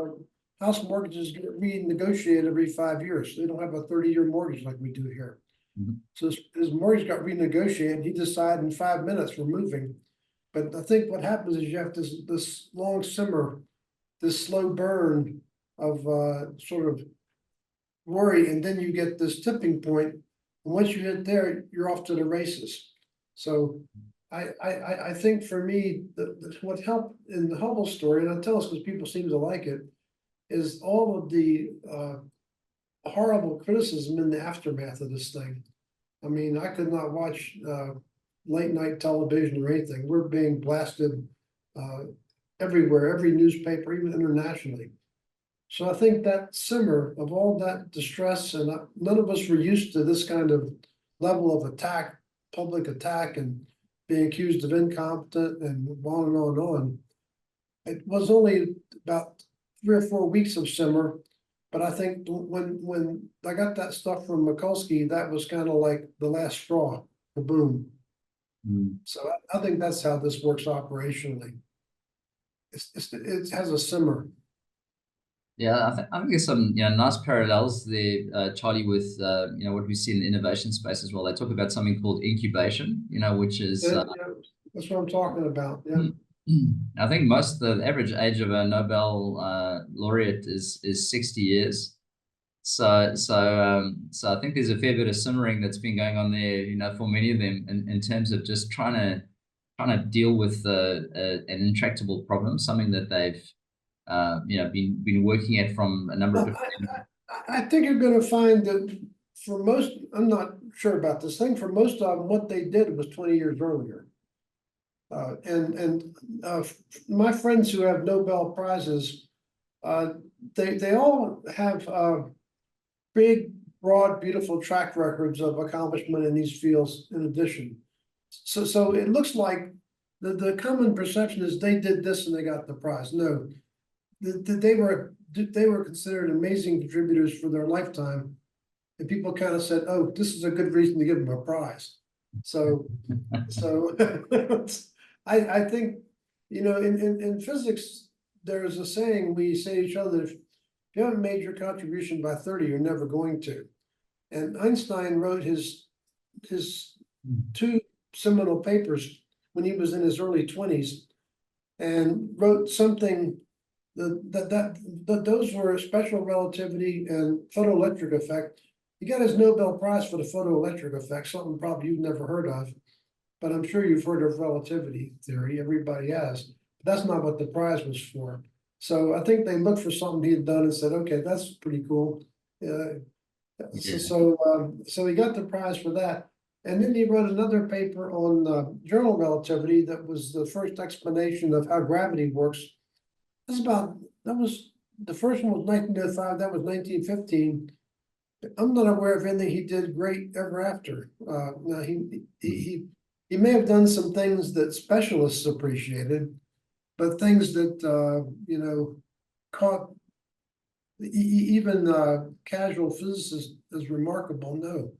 house mortgages get renegotiated every 5 years. They don't have a 30-year mortgage like we do here. Mm-hmm. So his mortgage got renegotiated. He decided in 5 minutes we're moving. But I think what happens is you have this long simmer, this slow burn of sort of worry, and then you get this tipping point. And once you hit there, you're off to the races. So I think for me, what helped in the Hubble story, and I tell us because people seem to like it, is all of the horrible criticism in the aftermath of this thing. I mean, I could not watch late night television or anything. We're being blasted everywhere, every newspaper, even internationally. So I think that simmer of all that distress, and none of us were used to this kind of level of attack, public attack, and being accused of incompetent and on and on and on. It was only about 3 or 4 weeks of simmer, but I think when I got that stuff from Mikulski, that was kind of like the last straw, the boom. So I think that's how this works operationally. It has a simmer. Yeah, I think there's some nice parallels there, Charlie, with what we see in the innovation space as well. They talk about something called incubation, which is Yeah, that's what I'm talking about. Yeah. I think the average age of a Nobel laureate is 60 years. So I think there's a fair bit of simmering that's been going on there, for many of them in terms of just trying to deal with an intractable problem, something that they've been working at from a number of different. I think you're going to find that for most, I'm not sure about this thing, for most of them, what they did was 20 years earlier. My friends who have Nobel Prizes, they all have big, broad, beautiful track records of accomplishment in these fields in addition. So it looks like the common perception is they did this and they got the prize. No, they were considered amazing contributors for their lifetime, and people kind of said, "Oh, this is a good reason to give them a prize." So I think in physics there's a saying we say to each other: if you haven't made your contribution by 30, you're never going to. And Einstein wrote his 2 seminal papers when he was in his early 20s, and wrote something that those were special relativity and photoelectric effect. He got his Nobel Prize for the photoelectric effect, something probably you've never heard of, but I'm sure you've heard of relativity theory. Everybody has. But that's not what the prize was for. So I think they looked for something he had done and said, "Okay, that's pretty cool." So he got the prize for that. And then he wrote another paper on general relativity that was the first explanation of how gravity works. That was the first one was 1905, that was 1915. I'm not aware of anything he did great ever after. Now he may have done some things that specialists appreciated, but things that caught even casual physicists as remarkable. No.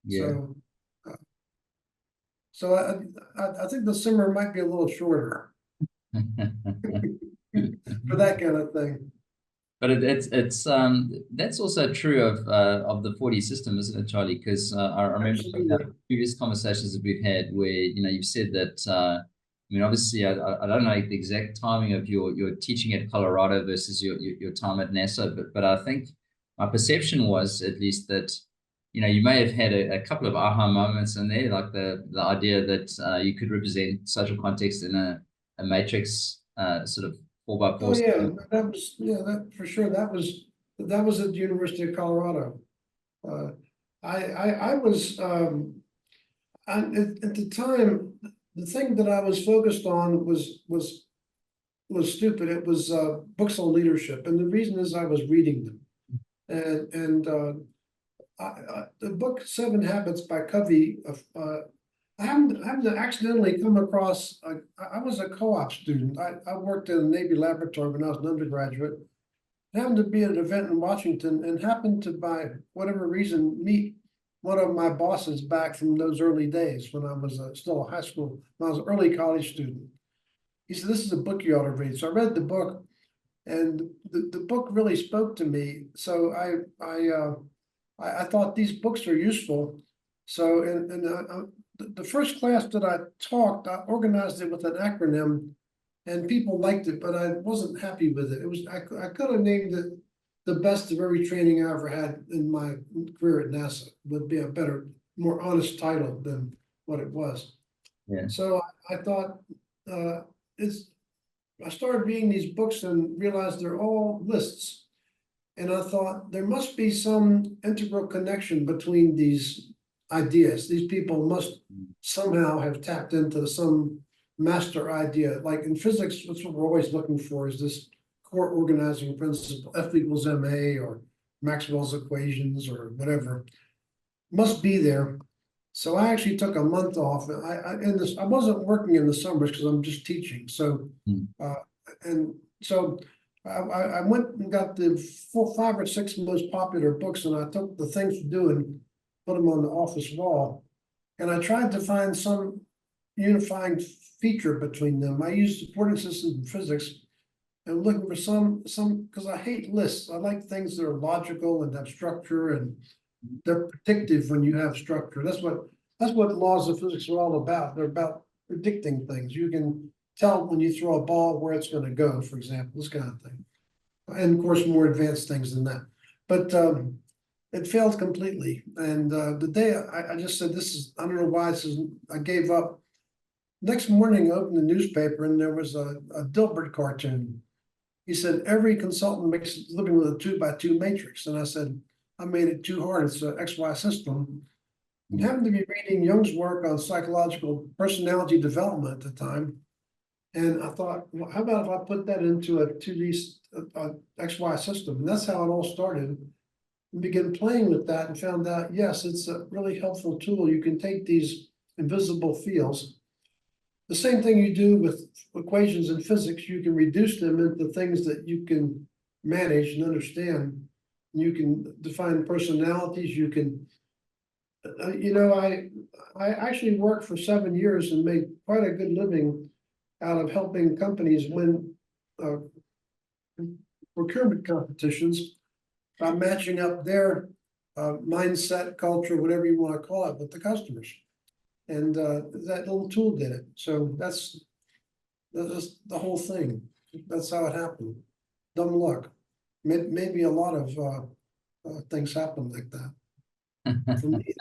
Yeah. So I think the simmer might be a little shorter for that kind of thing. But it's that's also true of the 4D system, isn't it, Charlie? Because I remember previous conversations that we've had where you've said that obviously I don't know the exact timing of your teaching at Colorado versus your time at NASA, but I think my perception was at least that you may have had a couple of aha moments in there, like the idea that you could represent social context in a matrix sort of 4x4. Oh yeah, that for sure. That was at the University of Colorado. I was at the time, the thing that I was focused on was stupid. It was books on leadership, and the reason is I was reading them, and the book 7 Habits by Covey. I happened to accidentally come across. I was a co-op student. I worked in a Navy laboratory when I was an undergraduate. I happened to be at an event in Washington and happened to, by whatever reason, meet one of my bosses back from those early days when I was still a high school, when I was an early college student. He said, "This is a book you ought to read." So I read the book, and the book really spoke to me. So I thought these books are useful. So the first class that I taught, I organized it with an acronym, and people liked it, but I wasn't happy with it. I could have named it the best of every training I ever had in my career at NASA. Would be a better, more honest title than what it was. Yeah. So I thought I started reading these books and realized they're all lists. And I thought there must be some integral connection between these ideas. These people must somehow have tapped into some master idea. Like in physics, that's what we're always looking for, is this core organizing principle, F equals ma, or Maxwell's equations, or whatever, must be there. So I actually took a month off. I wasn't working in the summers because I'm just teaching. So and so I went and got the 5 or 6 most popular books, and I took the things to do and put them on the office wall. And I tried to find some unifying feature between them. I used supporting systems in physics and looking for some, because I hate lists. I like things that are logical and have structure, and they're predictive when you have structure. That's what laws of physics are all about. They're about predicting things. You can tell when you throw a ball where it's going to go, for example, this kind of thing. And of course, more advanced things than that. But it failed completely. And the day I just said, I don't know why this is, I gave up. Next morning, I opened the newspaper and there was a Dilbert cartoon. He said, every consultant makes a living with a 2x2 matrix. And I said, I made it too hard. It's an XY system. I happened to be reading Jung's work on psychological personality development at the time. And I thought, well, how about if I put that into a 2D XY system? And that's how it all started. And began playing with that and found out, yes, it's a really helpful tool. You can take these invisible fields. The same thing you do with equations in physics, you can reduce them into things that you can manage and understand. You can define personalities. You can, I actually worked for 7 years and made quite a good living out of helping companies win procurement competitions by matching up their mindset, culture, whatever you want to call it, with the customers. And that little tool did it. So that's the whole thing. That's how it happened. Dumb luck. Maybe a lot of things happen like that. For me.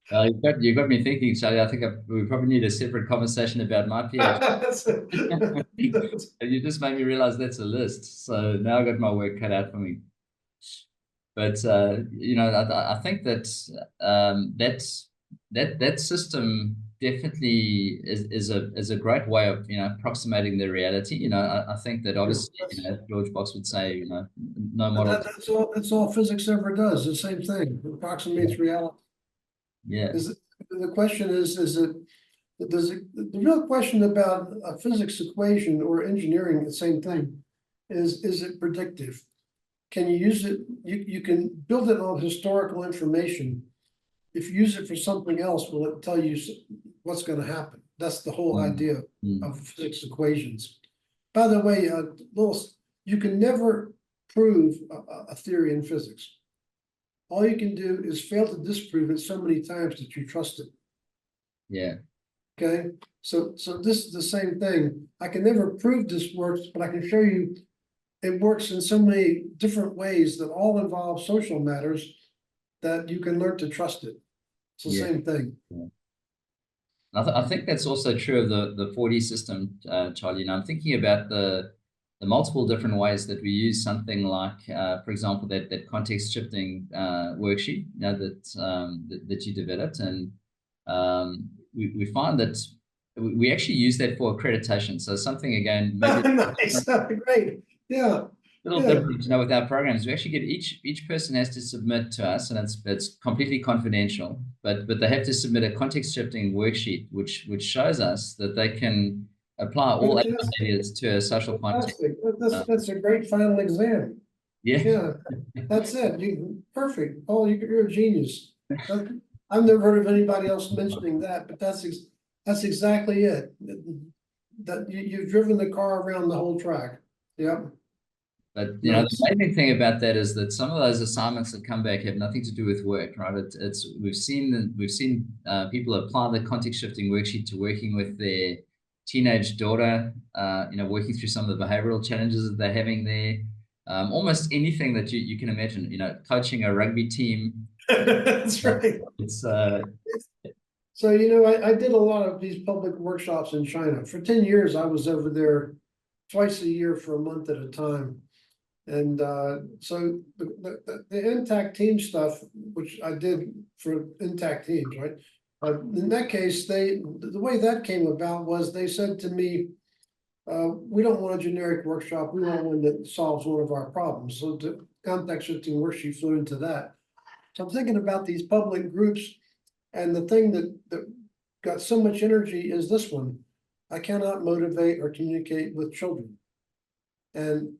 Well, you got me thinking, Charlie. I think we probably need a separate conversation about my PhD. You just made me realize that's a list. So now I got my work cut out for me. But I think that that system definitely is a great way of approximating the reality. I think that obviously George Box would say no model. That's all physics ever does. The same thing. It approximates reality. Yeah. The question the real question about a physics equation or engineering, the same thing, is it predictive? Can you use it? You can build it on historical information. If you use it for something else, will it tell you what's going to happen? That's the whole idea of physics equations. By the way, you can never prove a theory in physics. All you can do is fail to disprove it so many times that you trust it. Yeah. Okay. So this is the same thing. I can never prove this works, but I can show you it works in so many different ways that all involve social matters that you can learn to trust it. It's the same thing. Yeah. I think that's also true of the 4D system, Charlie. I'm thinking about the multiple different ways that we use something like, for example, that context shifting worksheet that you developed, and we find that we actually use that for accreditation. So something again, maybe nice, great, yeah. A little different, with our programs. We actually get each person has to submit to us, and it's completely confidential. But they have to submit a context shifting worksheet, which shows us that they can apply all ideas to a social context. That's a great final exam. Yeah, that's it. Perfect. Oh, you're a genius. I've never heard of anybody else mentioning that, but that's exactly it. That you've driven the car around the whole track. Yep. But the amazing thing about that is that some of those assignments that come back have nothing to do with work, right? We've seen people apply the context shifting worksheet to working with their teenage daughter, working through some of the behavioral challenges that they're having there. Almost anything that you can imagine, coaching a rugby team. That's right. It's So, I did a lot of these public workshops in China. For 10 years, I was over there twice a year for a month at a time. And so the intact team stuff, which I did for intact teams, right? In that case, the way that came about was they said to me, we don't want a generic workshop. We want one that solves one of our problems. So the context shifting worksheet flew into that. So I'm thinking about these public groups, and the thing that got so much energy is this one. I cannot motivate or communicate with children. And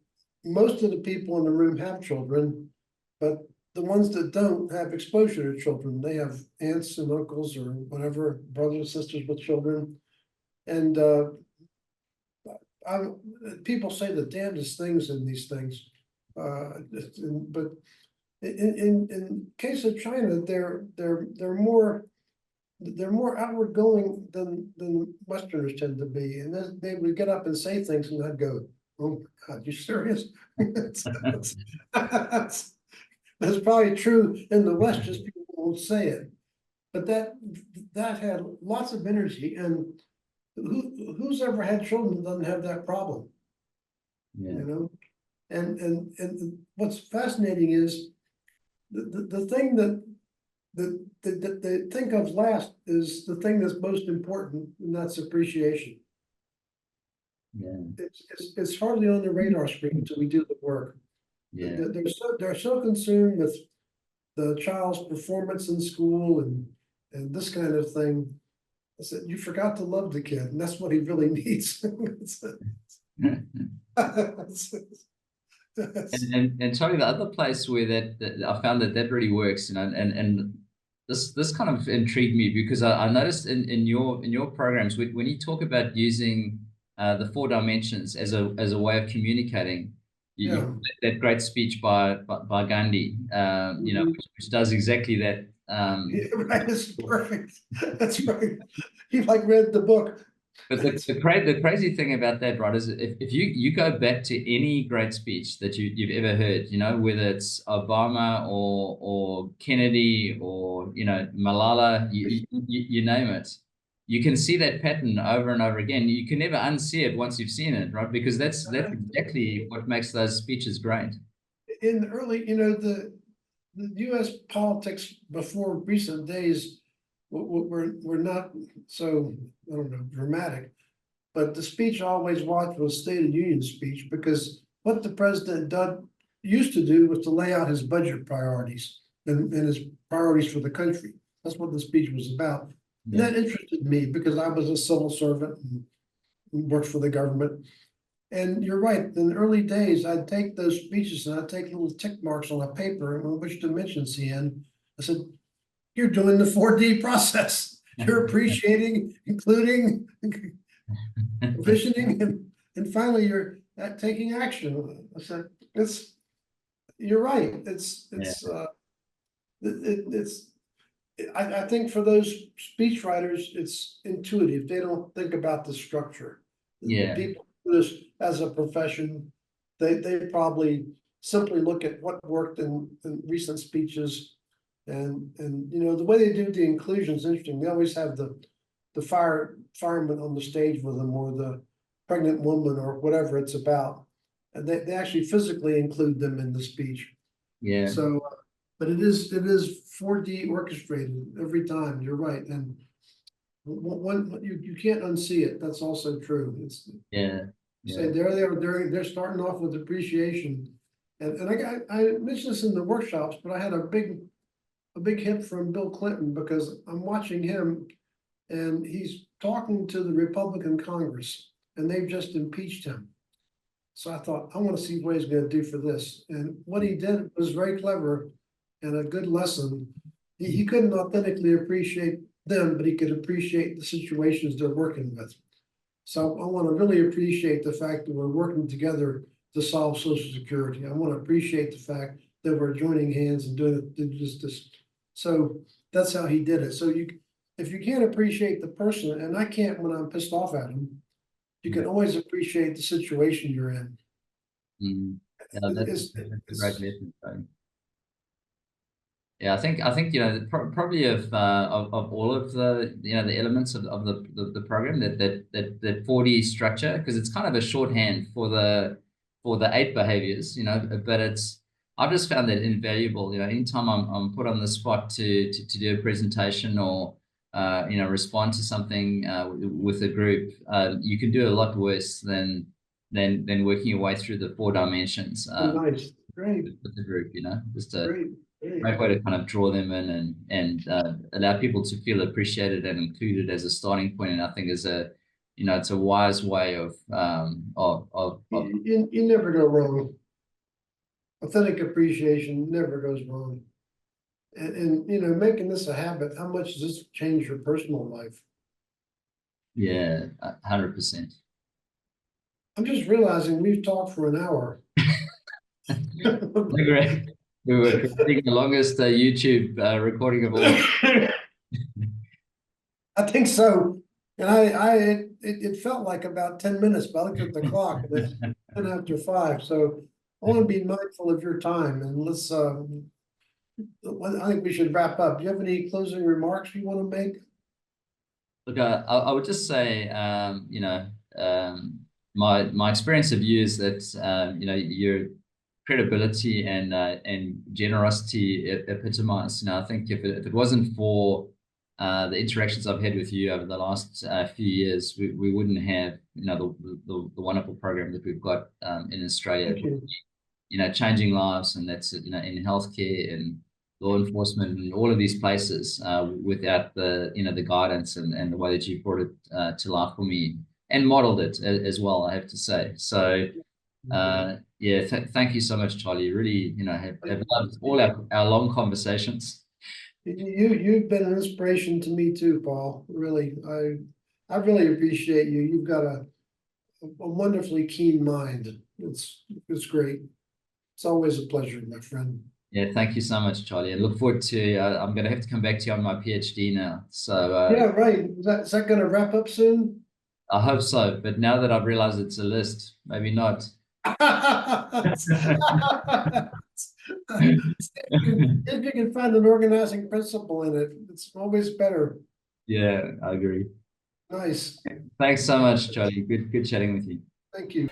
most of the people in the room have children, but the ones that don't have exposure to children. They have aunts and uncles or whatever, brothers and sisters with children. And people say the damnedest things in these things. But in case of China, they're more outward going than Westerners tend to be, and then they would get up and say things, and I'd go, "Oh my God, you serious?" That's probably true in the West, just people won't say it. But that had lots of energy, and who's ever had children doesn't have that problem, Yeah. you know? And what's fascinating is the thing that they think of last is the thing that's most important, and that's appreciation. Yeah. It's hardly on the radar screen until we do the work. Yeah. They're so consumed with the child's performance in school and this kind of thing. I said, you forgot to love the kid, and that's what he really needs. And Tony, the other place where that I found that really works, you know, and this kind of intrigued me because I noticed in your programs when you talk about using the 4 dimensions as a way of communicating, that great speech by Gandhi, you know, which does exactly that. Yeah, right, it's perfect. That's right. He like read the book. But the crazy thing about that, right, is if you go back to any great speech that you've ever heard, you know, whether it's Obama or Kennedy or, you know, Malala, you name it, you can see that pattern over and over again. You can never unsee it once you've seen it, right? Because that's exactly what makes those speeches great. In the early, you know, the U.S. politics before recent days were not so, I don't know, dramatic. But the speech I always watched was State of the Union speech, because what the president used to do was to lay out his budget priorities and his priorities for the country. That's what the speech was about. And that interested me because I was a civil servant and worked for the government. And you're right, in the early days, I'd take those speeches and I'd take little tick marks on a paper and which dimensions he in. I said, you're doing the 4D process. You're appreciating, including, visioning, and finally you're taking action. I said, you're right. I think for those speech writers, it's intuitive. They don't think about the structure. Yeah. People do this as a profession. They probably simply look at what worked in recent speeches. And you know, the way they do the inclusion is interesting. They always have the fireman on the stage with them, or the pregnant woman, or whatever it's about. And they actually physically include them in the speech. Yeah. So, but it is 4D orchestrated every time. You're right. And you can't unsee it. That's also true. It's say they're starting off with appreciation. And I mentioned this in the workshops, but I had a big hit from Bill Clinton, because I'm watching him and he's talking to the Republican Congress, and they've just impeached him. So I thought, I want to see what he's going to do for this. And what he did was very clever and a good lesson. He couldn't authentically appreciate them, but he could appreciate the situations they're working with. So I want to really appreciate the fact that we're working together to solve Social Security. I want to appreciate the fact that we're joining hands and doing this. So that's how he did it. So if you can't appreciate the person, and I can't when I'm pissed off at him, you can always appreciate the situation you're in. Yeah, that's a great lesson. Yeah, I think you know, probably of all of the, you know, the elements of the program, that 4D structure, because it's kind of a shorthand for the 8 behaviors, you know, but I've just found that invaluable. You know, anytime I'm put on the spot to do a presentation, or respond to something with a group, you can do a lot worse than working your way through the 4 dimensions Nice, great, with the group. Just a great. great way to kind of draw them in and allow people to feel appreciated and included as a starting point. And I think is it's a wise way of You never go wrong. Authentic appreciation never goes wrong. And making this a habit, how much does this change your personal life? Yeah, 100%. I'm just realizing we've talked for an hour. We were creating the longest YouTube recording of all. I think so. And it felt like about 10 minutes, but I looked at the clock and it's 10 after 5. So I want to be mindful of your time, and let's I think we should wrap up. Do you have any closing remarks you want to make? Look, I would just say, my experience of you is that your credibility and generosity epitomized. I think if it wasn't for the interactions I've had with you over the last few years, we wouldn't have the wonderful program that we've got in Australia. Changing lives, and that's in healthcare and law enforcement and all of these places without the guidance and the way that you brought it to life for me and modeled it as well, I have to say. So thank you so much, Charlie. Really, have loved all our long conversations. You've been an inspiration to me too, Paul. Really, I really appreciate you. You've got a wonderfully keen mind. It's great. It's always a pleasure, my friend. Yeah, thank you so much, Charlie. I look forward to. I'm going to have to come back to you on my PhD now. So yeah, right. Is that going to wrap up soon? I hope so. But now that I've realized it's a list, maybe not. If you can find an organizing principle in it, it's always better. Yeah, I agree. Nice. Thanks so much, Charlie. Good chatting with you. Thank you.